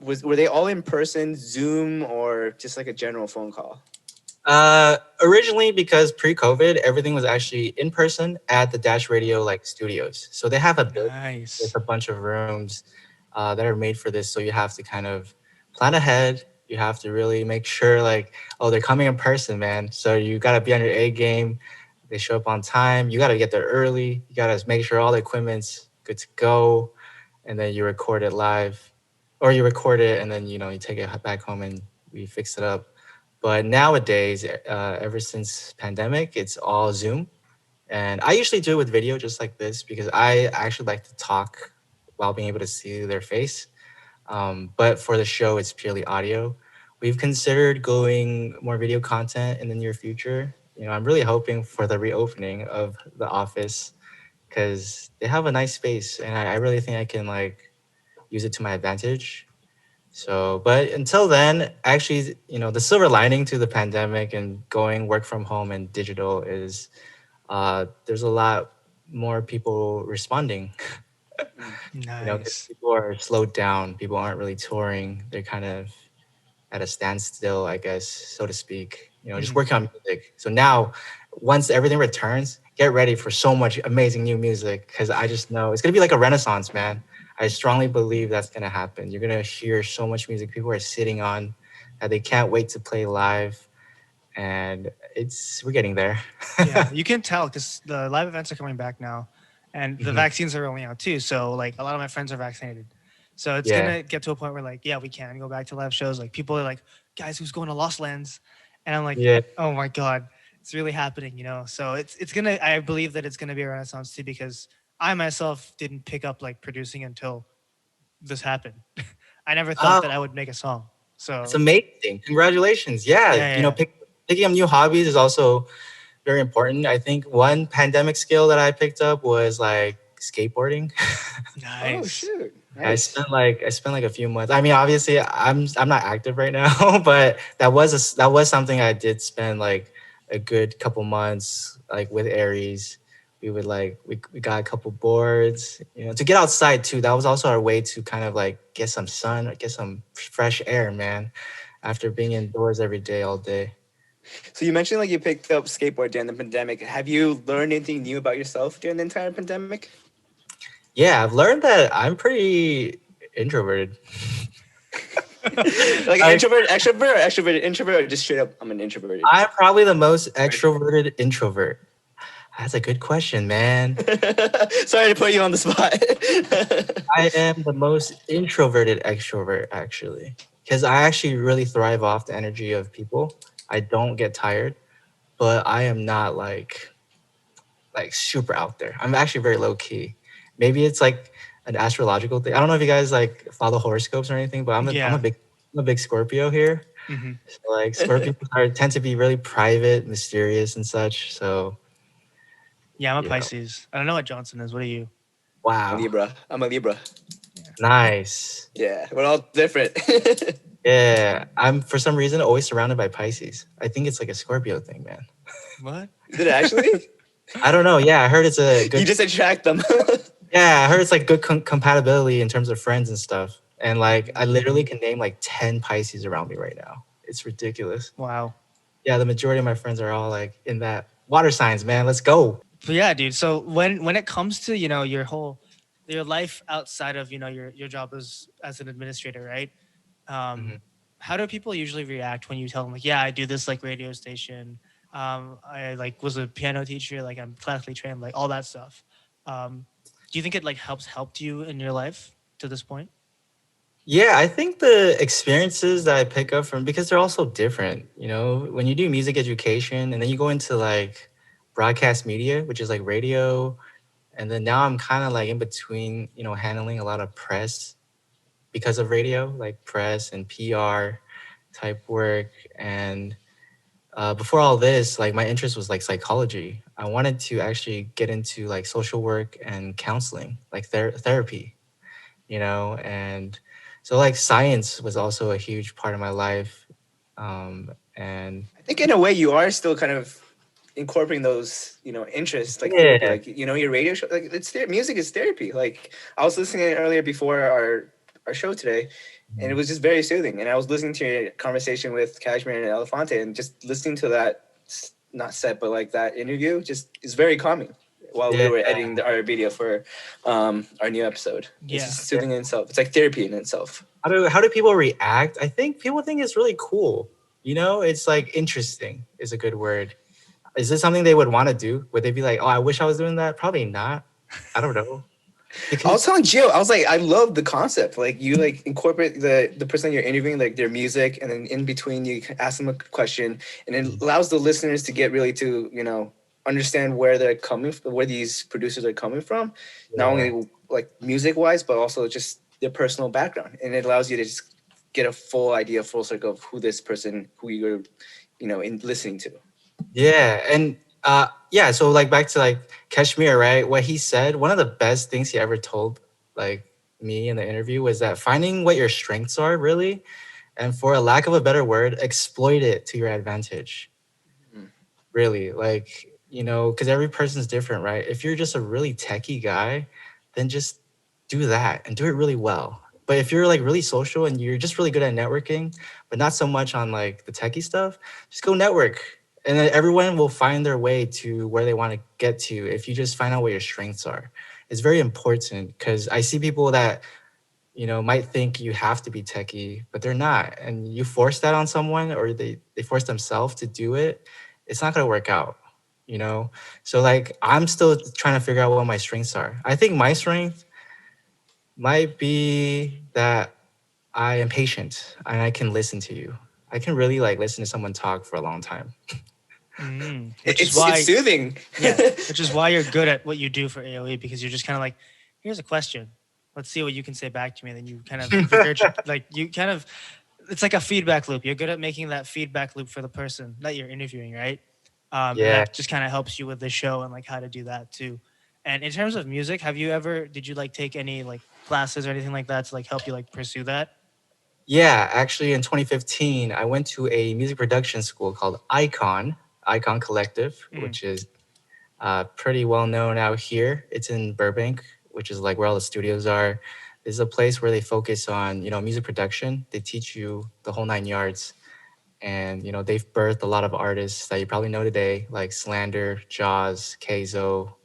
Were they all in person, Zoom, or just like a general phone call? originally, because pre-COVID, everything was actually in person at the Dash Radio like studios. So they have a building with Nice. a bunch of rooms that are made for this. So you have to kind of plan ahead. You have to really make sure like, oh, they're coming in person, man. So you got to be on your A game. They show up on time. You got to get there early. You got to make sure all the equipment's good to go, and then you record it live, or you record it and then you take it back home and we fix it up. But nowadays, ever since pandemic, it's all Zoom. And I usually do it with video just like this because I actually like to talk while being able to see their face. But for the show, it's purely audio. We've considered going more video content in the near future. I'm really hoping for the reopening of the office because they have a nice space and I really think I can like use it to my advantage. So, but until then, actually, the silver lining to the pandemic and going work from home and digital is there's a lot more people responding. Mm. 'Cause Nice. people are slowed down. People aren't really touring. They're kind of at a standstill, I guess, so to speak. Just Mhm. working on music. So now, once everything returns, get ready for so much amazing new music because I just know it's gonna be like a renaissance, man. I strongly believe that's gonna happen. You're gonna hear so much music people are sitting on that they can't wait to play live, and we're getting there. Yeah, you can tell because the live events are coming back now, and the Mhm. vaccines are rolling out too. So like a lot of my friends are vaccinated, so it's Yeah. gonna get to a point where like yeah, we can go back to live shows. Like people are like, guys, who's going to Lost Lands? And I'm like, Yeah. oh my god, it's really happening, you know. So it's gonna. I believe that it's gonna be a renaissance too because I myself didn't pick up like producing until this happened. I never thought that I would make a song. That's So amazing. Congratulations. Yeah, yeah, yeah, picking up new hobbies is also very important. I think one pandemic skill that I picked up was like skateboarding. yeah. Oh Nice. shoot, I nice. spent like a few months. I mean, obviously, I'm not active right now, but that was something I did spend like a good couple months like with Aries. We would like we got a couple boards, to get outside too. That was also our way to kind of like get some sun, get some fresh air, man, after being indoors every day all day. So you mentioned like you picked up skateboard during the pandemic. Have you learned anything new about yourself during the entire pandemic? Yeah, I've learned that I'm pretty introverted. Like I introvert, extrovert, or extroverted, introvert, or just straight up, I'm an introverted. I'm probably the most extroverted introvert. That's a good question, man. Sorry to put you on the spot. I am the most introverted extrovert, actually. because I actually really thrive off the energy of people. I don't get tired, but I am not like super out there. I'm actually very low key. Maybe it's like an astrological thing. I don't know if you guys like follow horoscopes or anything, but Yeah. I'm a big Scorpio here. Hmm. So like Scorpios tend to be really private, mysterious, and such. So Yeah, I'm a you know, Pisces. I don't know what Johnson is. What are you? wow, Libra. I'm a Libra. Yeah. nice. Yeah, we're all different. Yeah, I'm for some reason always surrounded by Pisces. I think it's like a Scorpio thing, man. What? Is it actually? I don't know. Yeah, I heard it's a You good. just attract them. Yeah, I heard it's like good compatibility in terms of friends and stuff. And like, I literally can name like 10 Pisces around me right now. It's ridiculous. Wow. Yeah, the majority of my friends are all like in that water signs, man. Let's go. But yeah, dude. So when it comes to your life outside of your job as an administrator, right? Mhm. How do people usually react when you tell them like, yeah, I do this like radio station. I like was a piano teacher. Like I'm classically trained. Like all that stuff. Do you think it like helped you in your life to this point? Yeah, I think the experiences that I pick up from because they're also different. You know, when you do music education and then you go into like broadcast media, which is like radio, and then now I'm kind of like in between, handling a lot of press because of radio, like press and PR type work. And before all this, like my interest was like psychology. I wanted to actually get into like social work and counseling, like therapy, and so like science was also a huge part of my life. And I think in a way you are still kind of incorporating those, interests like therapy, yeah, like your radio show, like music is therapy. Like I was listening earlier before our show today, and it was just very soothing. And I was listening to your conversation with Cashmere and Elefante, and just listening to that, not set, but like that interview, just is very calming. While we yeah, were editing our video for our new episode, it's Yeah. just soothing in itself. It's like therapy in itself. how do people react? I think people think it's really cool. It's like interesting is a good word. Is this something they would want to do? Would they be like, oh, I wish I was doing that? Probably not. I don't know. I Because was telling Gio, I was like, I love the concept. Like you like incorporate the person you're interviewing, like their music, and then in between you ask them a question, and it allows the listeners to get really to understand where they're coming from, where these producers are coming from, not yeah. only like music wise, but also just their personal background, and it allows you to just get a full idea, full circle of who this person, who you're, in listening to. Yeah, and yeah, so like back to like Kashmir, right? What he said, one of the best things he ever told like me in the interview was that finding what your strengths are really, and for a lack of a better word, exploit it to your advantage. Mm. Really, like, because every person's different, right? If you're just a really techie guy, then just do that and do it really well. But if you're like really social and you're just really good at networking, but not so much on like the techie stuff, just go network. And then everyone will find their way to where they want to get to if you just find out what your strengths are. It's very important because I see people that, might think you have to be techie, but they're not. And you force that on someone or they force themselves to do it, it's not going to work out, you know? So like, I'm still trying to figure out what my strengths are. I think my strength might be that I am patient and I can listen to you. I can really like listen to someone talk for a long time. Which is It's why, soothing. yeah, which is why you're good at what you do for AOE because you're just kind of like, here's a question. Let's see what you can say back to me. And then you kind of like you kind of, it's like a feedback loop. You're good at making that feedback loop for the person that you're interviewing, right? And Yeah. that just kind of helps you with the show and like how to do that too. And in terms of music, did you like take any like classes or anything like that to like help you like pursue that? Yeah, actually in 2015, I went to a music production school called Icon Collective, Mm. which is pretty well known out here. It's in Burbank, which is like where all the studios are. This is a place where they focus on, music production. They teach you the whole nine yards. And, they've birthed a lot of artists that you probably know today, like Slander, Jaws, Keizo,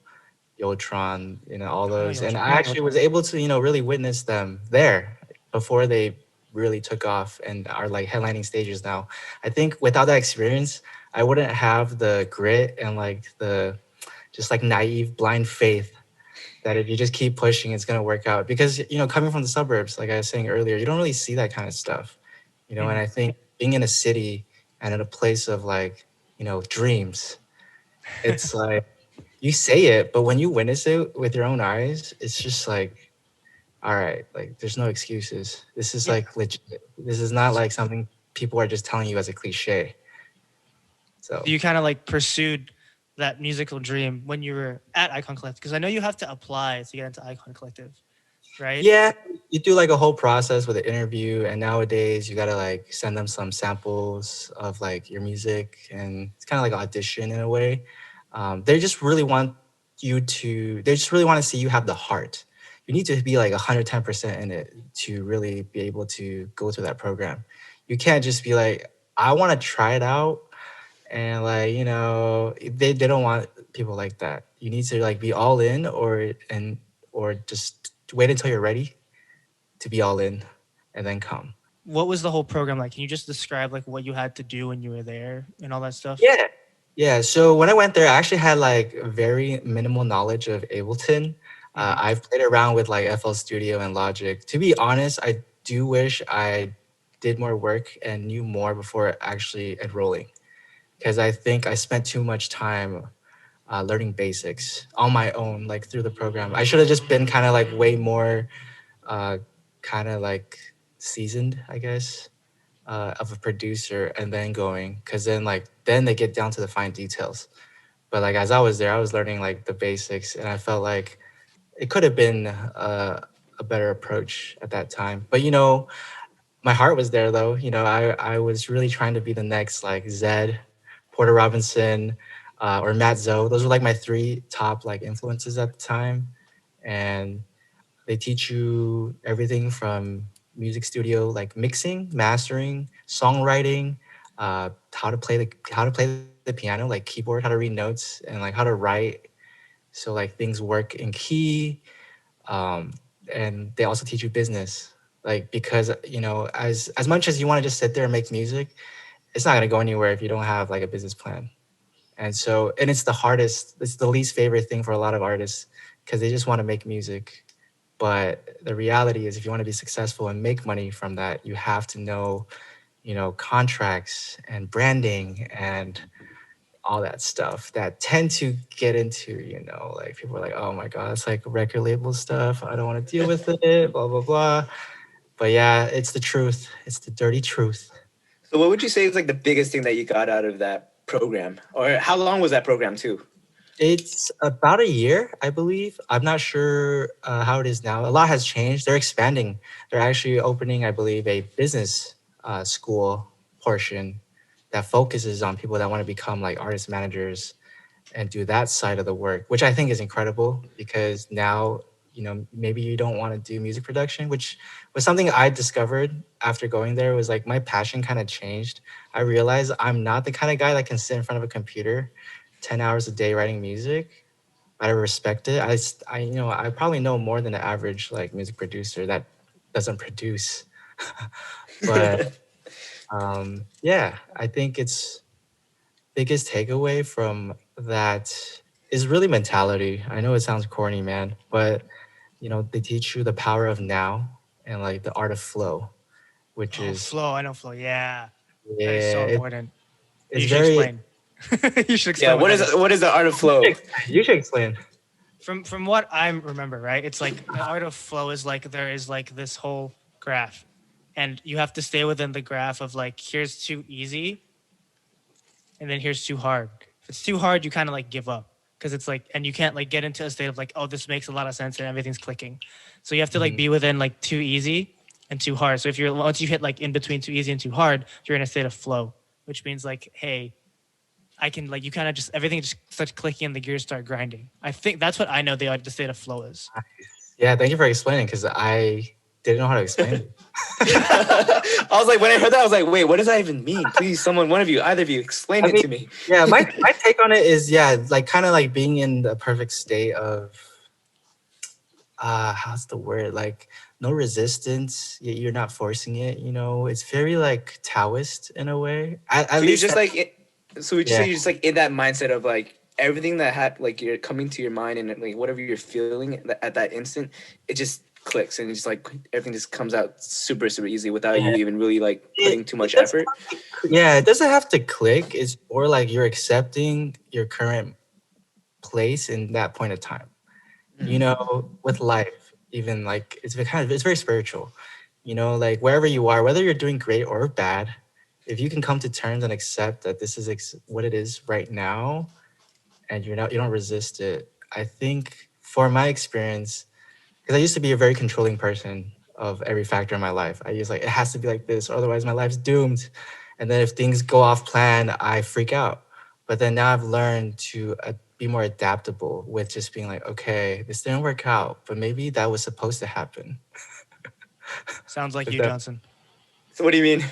Yotron, all Oh, those. And Yotron. I actually was able to, really witness them there before they really took off and are like headlining stages now. I think without that experience, I wouldn't have the grit and like the just like naive blind faith that if you just keep pushing, it's gonna work out. Because coming from the suburbs, like I was saying earlier, you don't really see that kind of stuff. And I think being in a city and in a place of like, dreams, it's like you say it, but when you witness it with your own eyes, it's just like, all right, like there's no excuses. This is Yeah. like legit. This is not like something people are just telling you as a cliche. So You kind of like pursued that musical dream when you were at Icon Collective? Because I know you have to apply to get into Icon Collective, right? yeah, you do like a whole process with an interview, and nowadays you gotta like send them some samples of like your music, and it's kind of like an audition in a way. They just really want they just really want to see you have the heart. You need to be like 110% in it to really be able to go through that program. You can't just be like, I want to try it out, and like they don't want people like that. You need to like be all in, or just wait until you're ready to be all in and then come. What was the whole program like? Can you just describe like what you had to do when you were there and all that stuff? Yeah, so when I went there, I actually had like very minimal knowledge of Ableton. I've played around with like FL Studio and Logic. To be honest, I do wish I did more work and knew more before actually enrolling, because I think I spent too much time learning basics on my own, like through the program. I should have just been kind of like way more uh, kind of like seasoned, I guess, of a producer, and then going, because then they get down to the fine details. But like as I was there, I was learning like the basics, and I felt like it could have been a better approach at that time. But my heart was there though. I was really trying to be the next like Zed, Porter Robinson, or Matt Zoe. Those were like my three top like influences at the time, and they teach you everything from music studio, like mixing, mastering, songwriting, how to play the piano, like keyboard, how to read notes, and like how to write, so like things work in key. Um, and they also teach you business, like because as much as you want to just sit there and make music, it's not gonna go anywhere if you don't have like a business plan. And it's the hardest, it's the least favorite thing for a lot of artists, because they just want to make music. But the reality is, if you want to be successful and make money from that, you have to know, contracts and branding and all that stuff that tend to get into, like people are like, oh my God, it's like record label stuff. I don't want to deal with it, blah, blah, blah. But yeah, it's the truth. It's the dirty truth. So what would you say is like the biggest thing that you got out of that program? Or how long was that program too? It's about a year, I believe. I'm not sure how it is now. A lot has changed. They're expanding. They're actually opening, I believe, a business school portion that focuses on people that want to become like artist managers and do that side of the work, which I think is incredible, because now, maybe you don't want to do music production, which was something I discovered after going there. Was like my passion kind of changed. I realized I'm not the kind of guy that can sit in front of a computer 10 hours a day writing music. I respect it. I probably know more than the average like music producer that doesn't produce. But yeah, I think it's biggest takeaway from that is really mentality. I know it sounds corny, man, but they teach you the power of now and like the art of flow, which Oh, is flow. I know flow. Yeah. That is so yeah, important. it's You should very. explain. You should Yeah, explain what that is. what is the art of flow? You should explain. From what I remember, right? It's like the art of flow is like there is like this whole graph, and you have to stay within the graph of like here's too easy, and then here's too hard. If it's too hard, you kind of like give up because it's like, and you can't like get into a state of like, oh, this makes a lot of sense and everything's clicking. So you have to like Mhm. be within like too easy and too hard. So if you're once you hit like in between too easy and too hard, you're in a state of flow, which means like, hey, I can like you kind of just everything just starts clicking and the gears start grinding. I think that's what I know the state of flow is. Yeah, thank you for explaining, because I didn't know how to explain it. I was like, when I heard that, I was like, wait, what does that even mean? Please, someone, one of you, either of you, explain I it mean, to me. yeah, my take on it is, yeah, like kind of like being in the perfect state of how's the word, like no resistance, yet you're not forcing it. It's very like Taoist in a way. At So you're least just like, so would you say yeah. you're just like in that mindset of like everything that had like you're coming to your mind and like whatever you're feeling at that instant, it just clicks and it's like everything just comes out super easy without you Yeah. even really like putting too much It doesn't effort. Yeah, it doesn't have to click. It's more like you're accepting your current place in that point of time. You know, with life, even like it's very spiritual. You know, like wherever you are, whether you're doing great or bad, if you can come to terms and accept that this is what it is right now, and you don't resist it. I think for my experience, because I used to be a very controlling person of every factor in my life. I used like it has to be like this, or otherwise my life's doomed. And then if things go off plan, I freak out. But then now I've learned to be more adaptable with just being like, okay, this didn't work out, but maybe that was supposed to happen. Sounds like If you, that- Johnson. So what do you mean?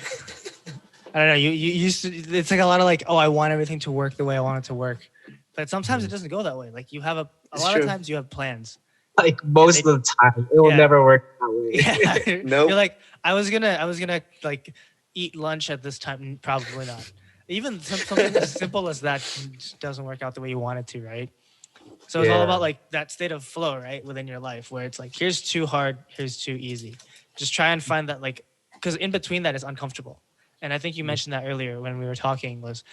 I don't know. You used to. It's like a lot of like, oh, I want everything to work the way I want it to work, but sometimes it doesn't go that way. Like you have a It's lot true. of times you have plans. like most they- of the time, it will yeah. never work that way. Yeah. Nope. You're like, I was gonna like eat lunch at this time. Probably not. Even something as simple as that just doesn't work out the way you want it to, right? So it's all Yeah. about like that state of flow, right, within your life, where it's like, here's too hard, here's too easy. Just try and find that, like, because in between that is uncomfortable. And I think you mentioned that earlier when we were talking, was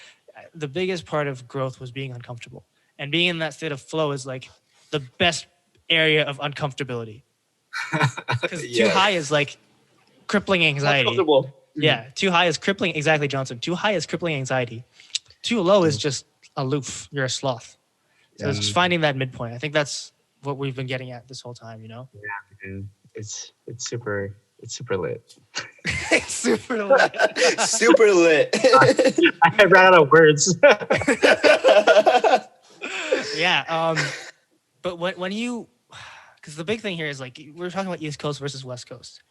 the biggest part of growth was being uncomfortable. And being in that state of flow is like the best area of uncomfortability. Because too Yeah. high is like crippling anxiety. Uncomfortable. Yeah, too high is crippling. Exactly, Johnson. Too high is crippling anxiety. Too low is just aloof. You're a sloth. So it's just finding that midpoint. I think that's what we've been getting at this whole time, you know? And it's super lit. It's super lit. Super lit. I ran out of words. Yeah. But when you, because the big thing here is like, we're talking about East Coast versus West Coast.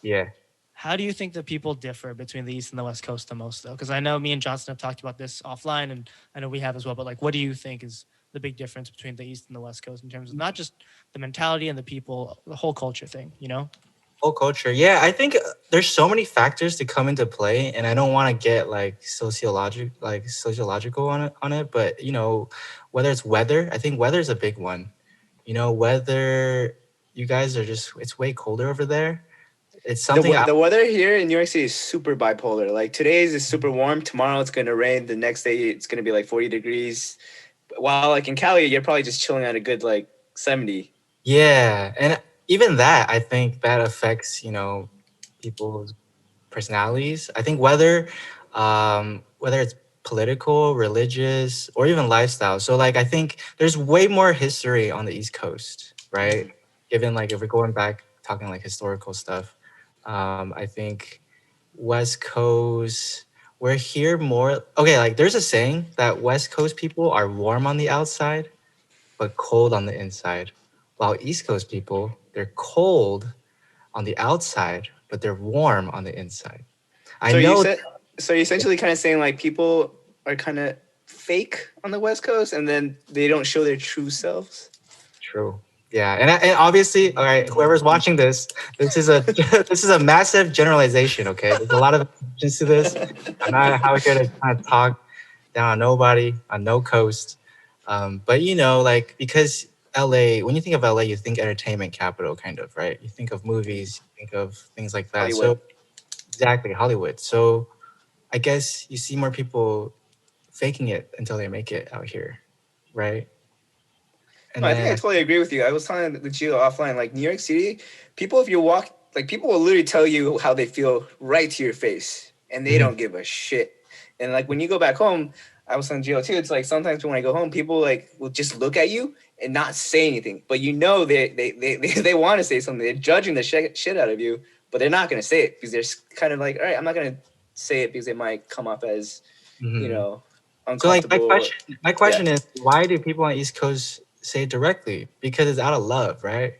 Yeah. How do you think that people differ between the East and the West Coast the most, though? Because I know me and Johnson have talked about this offline, and I know we have as well. But like, what do you think is the big difference between the East and the West Coast in terms of not just the mentality and the people, the whole culture thing, you know? Whole culture. Yeah, I think there's so many factors to come into play, and I don't want to get like sociological on it, but you know, whether it's weather, I think weather is a big one. You know, whether you guys are just it's way colder over there. It's something The weather here in New York City is super bipolar. Like today's is super warm. Tomorrow it's gonna rain. The next day it's gonna be like 40 degrees. While like in Cali, you're probably just chilling at a good like 70. Yeah, and even that, I think that affects, you know, people's personalities. I think whether it's political, religious, or even lifestyle. So like I think there's way more history on the East Coast, right? Given like if we're going back talking like historical stuff, I think West Coast we're here more. Okay, like there's a saying that West Coast people are warm on the outside, but cold on the inside, while East Coast people they're cold on the outside, but they're warm on the inside. I So know. so you're essentially kind of saying like people are kind of fake on the West Coast and then they don't show their true selves. True. Yeah, and obviously, all right, whoever's watching this, this is a this is a massive generalization. Okay, there's a lot of exceptions to this. I'm not out here to kind of talk down on nobody on no coast, but you know, like because LA, when you think of LA, you think entertainment capital, kind of, right? You think of movies, you think of things like that. Hollywood. So exactly, Hollywood. So I guess you see more people faking it until they make it out here, right? And No, I think I then totally agree with you. I was telling the Gio offline, like New York City, people, if you walk, like people will literally tell you how they feel right to your face, and they Mhm. don't give a shit. And like when you go back home, I was telling Gio too. It's like sometimes when I go home, people like will just look at you and not say anything, but you know they want to say something. They're judging the shit out of you, but they're not gonna say it because they're kind of like, all right, I'm not gonna say it because it might come off as you Mhm. know So like uncomfortable. my question is why do people on East Coast say it directly? Because it's out of love, right?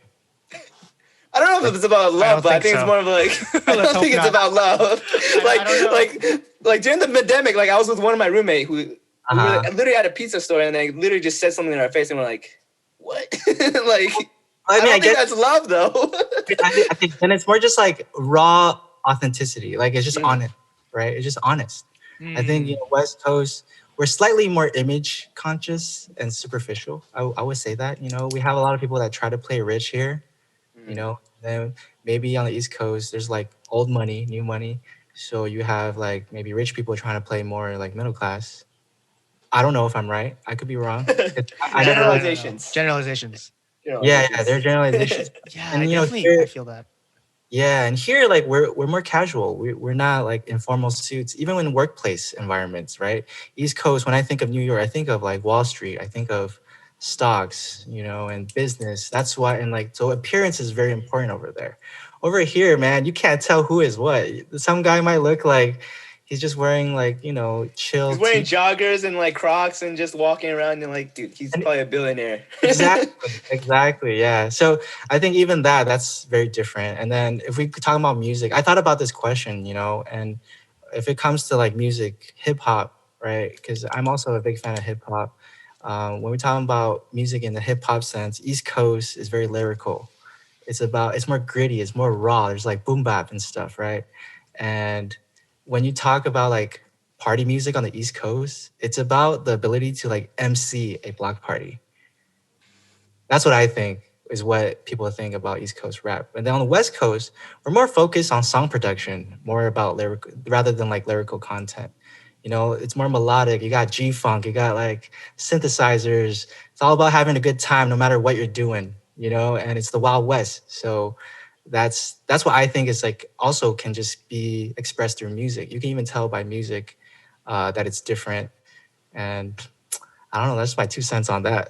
I don't know if it's about I love, don't but I think think it's so. more of like I Let's don't think hope it's not. about love. I don't know. like during the pandemic, like I was with one of my roommate who we were Uh-huh. literally at a pizza store and they literally just said something in our face and we're like, what? like I I mean, don't I think guess that's love though. I think then it's more just like raw authenticity. Like it's just Mm. honest, right? It's just honest. I think Mm. West Coast we're slightly more image conscious and superficial. I would say that we have a lot of people that try to play rich here. You know, Then maybe on the East Coast, there's like old money, new money. So you have like maybe rich people trying to play more like middle class. I don't know if I'm right. I could be wrong. 'Cause I I never really. don't know. Generalizations. Generalizations. Yeah, they're Generalizations. generalizations. Yeah, I And definitely I here, feel that. yeah, and here like we're more casual. We're not like in formal suits, even in workplace environments, right? East Coast. When I think of New York, I think of like Wall Street. I think of stocks, and business. That's why, and like so appearance is very important over there. Over here, man, you can't tell who is what. Some guy might look like he's just wearing like chill He's wearing t. joggers and like Crocs and just walking around and like, dude, he's probably a billionaire. Exactly, exactly, yeah. So I think even that's very different. And then if we could talk about music, I thought about this question, and if it comes to like music, hip hop, right? Because I'm also a big fan of hip hop. When we're talking about music in the hip hop sense, East Coast is very lyrical. It's more gritty, it's more raw. There's like boom bap and stuff, right? And when you talk about like party music on the East Coast, it's about the ability to like MC a block party. That's what I think is what people think about East Coast rap. And then on the West Coast, we're more focused on song production, more about lyric rather than like lyrical content. It's more melodic. You got G funk, you got like synthesizers. It's all about having a good time no matter what you're doing, and it's the Wild West. So that's what I think is like also can just be expressed through music. You can even tell by music that it's different. And I don't know, that's my 2 cents on that.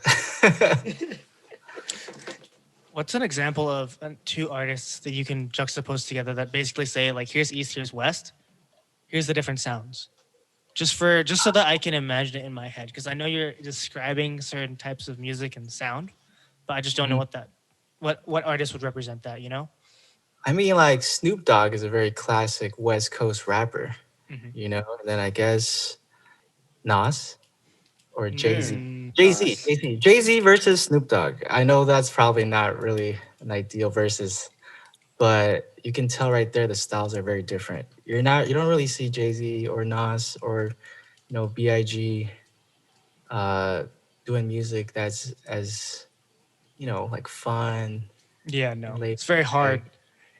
What's an example of two artists that you can juxtapose together that basically say like here's East, here's West, here's the different sounds? Just so that I can imagine it in my head, because I know you're describing certain types of music and sound, but I just don't know what artist would represent that, you know? I mean, like Snoop Dogg is a very classic West Coast rapper, Mm-hmm. And then I guess Nas or Jay Z. Mm, Nice. Jay Z versus Snoop Dogg. I know that's probably not really an ideal versus, but you can tell right there the styles are very different. You don't really see Jay Z or Nas or Big uh, doing music that's as like fun yeah, and no, laid it's very back. hard.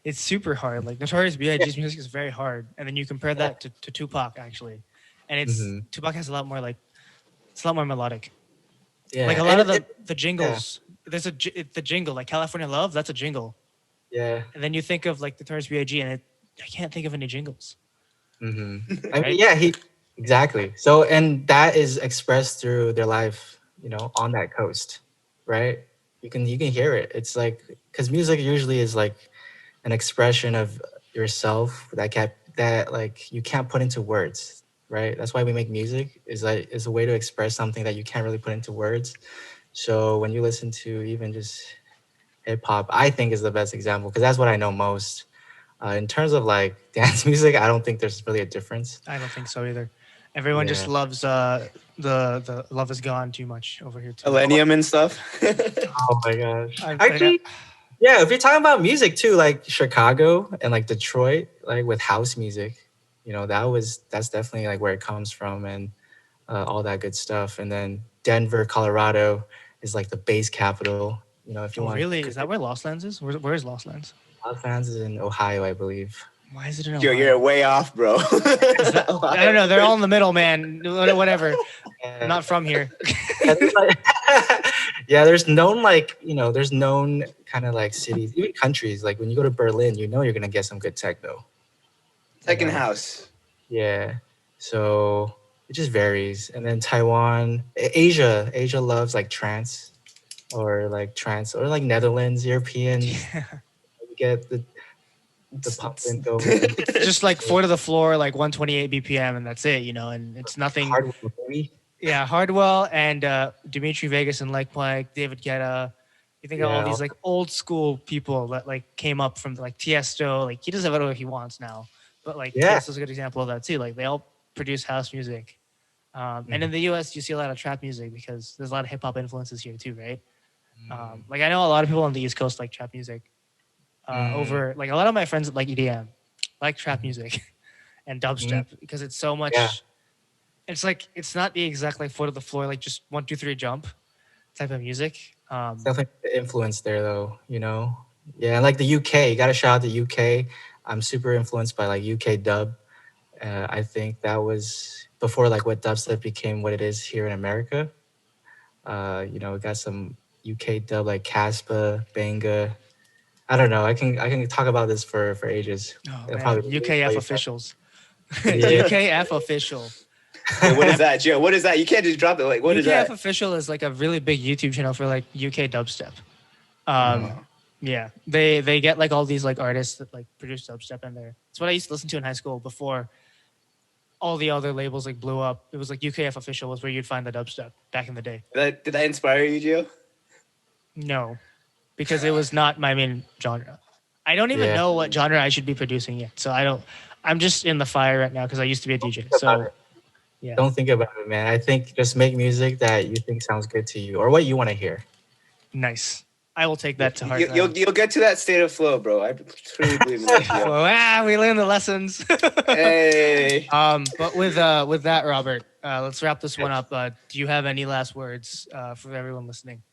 It's super hard. Like Notorious Yeah. B.I.G.'s music is very hard, and then you compare Yeah. that to Tupac actually, and it's Hmm. Tupac has a lot more like it's a lot more melodic. Like Yeah, a lot and of the yeah, jingles. The jingle like California Love. That's a jingle, yeah. and then you think of like Notorious B.I.G. and I can't think of any jingles, Hmm. I mean, right? yeah, he exactly. So, and that is expressed through their life, on that coast, right? You can hear it. It's like because music usually is like an expression of yourself that like you can't put into words, right? That's why we make music is a way to express something that you can't really put into words. So when you listen to even just hip hop, I think is the best example because that's what I know most. In terms of like dance music, I don't think there's really a difference. I don't think so either. Everyone just Yeah. loves the Love Is Gone too much over here too. Millennium and stuff. Oh my gosh. I Actually, yeah, if you're talking about music too, like Chicago and like Detroit, like with house music, that's definitely like where it comes from and all that good stuff. And then Denver, Colorado is like the bass capital. If you oh want, really? Is that where Lost Lands is? Where is Lost Lands? fans is in Ohio, I believe. Why is it in Yo, you're Ohio? way off, bro. Is that I don't know. They're all in the middle, man. Whatever. I'm Yeah. not from here. Yeah, there's like, yeah, there's known like there's known kind of like cities, even countries. Like when you go to Berlin, you're gonna get some good techno. You Second know, house. yeah. So it just varies. And then Taiwan, Asia loves like trance or like Netherlands, Europeans. Yeah. You get the pump It's and going. It's just like four to the floor, like 128 BPM, and that's it, you know. And it's nothing. Hardware, baby. Yeah, Hardwell and Dimitri Vegas and Like Mike, David Guetta. You think of all Yeah. these like old school people that like came up from like Tiesto. Like he doesn't have whatever he wants now, but like Yeah. Tiesto's a good example of that too. Like they all produce house music. And in Mhm. the U.S., you see a lot of trap music because there's a lot of hip hop influences here too, right? Mm. Like I know a lot of people on the East Coast like trap music. Mm. Over like a lot of my friends like EDM, like trap Mhm. music and Mm. dubstep because it's so Yeah. much. It's like it's not the exact like foot of the floor, like just 1, 2, 3 jump type of music. It's definitely the influence there, though. Yeah, and like the UK, you got to shout out the UK. I'm super influenced by like UK dub. I think that was before like what dubstep became what it is here in America. We got some UK dub like Caspa, Banga. I don't know. I can talk about this for ages. Oh It'll man, probably UKF be officials. yeah. UKF official. Wait, what is that, Joe? What is that? You can't just drop it. Like, what is UKF that? official is like a really big YouTube channel for like UK dubstep. Mhm. Yeah, they get like all these like artists that like produce dubstep in there. It's what I used to listen to in high school before all the other labels like blew up. It was like UKF official was where you'd find the dubstep back in the day. Did that inspire you, Joe? No, because it was not my main genre. I don't even Yeah. know what genre I should be producing yet. So I don't. I'm just in the fire right now because I used to be a DJ. Think about So it. yeah, Don't think about it, man. I think just make music that you think sounds good to you or what you want to hear. nice. I will take that to heart. You'll get to that state of flow, bro. I truly believe in that, Joe. Well, we learned the lessons. Hey. But with that, Robert, let's wrap this one up. Do you have any last words for everyone listening?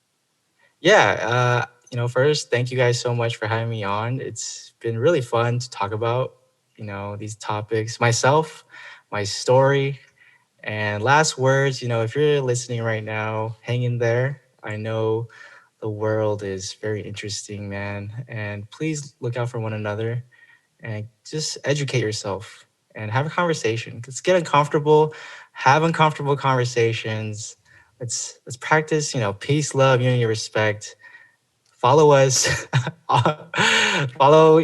Yeah. First, thank you guys so much for having me on. It's been really fun to talk about, these topics, myself, my story, and last words. If you're listening right now, hang in there. I know the world is very interesting, man. And please look out for one another and just educate yourself and have a conversation. Let's get uncomfortable, have uncomfortable conversations. Let's practice, peace, love, unity, respect. Follow us. Follow,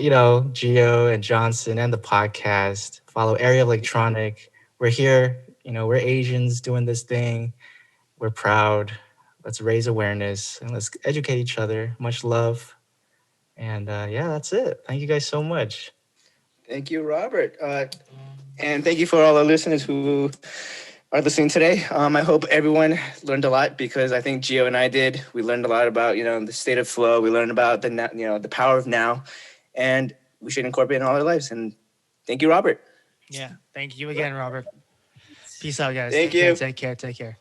Geo and Johnson and the podcast. Follow Area of Electronic. We're here, we're Asians doing this thing. We're proud. Let's raise awareness and let's educate each other. Much love. And yeah, that's it. Thank you guys so much. Thank you, Robert. And thank you for all the listeners who are listening today. I hope everyone learned a lot because I think Gio and I did. We learned a lot about, the state of flow. We learned about the power of now, and we should incorporate it in all our lives. And thank you, Robert. Yeah. Thank you again, Robert. Peace out, guys. Thank Take care. you. Take care. Take care.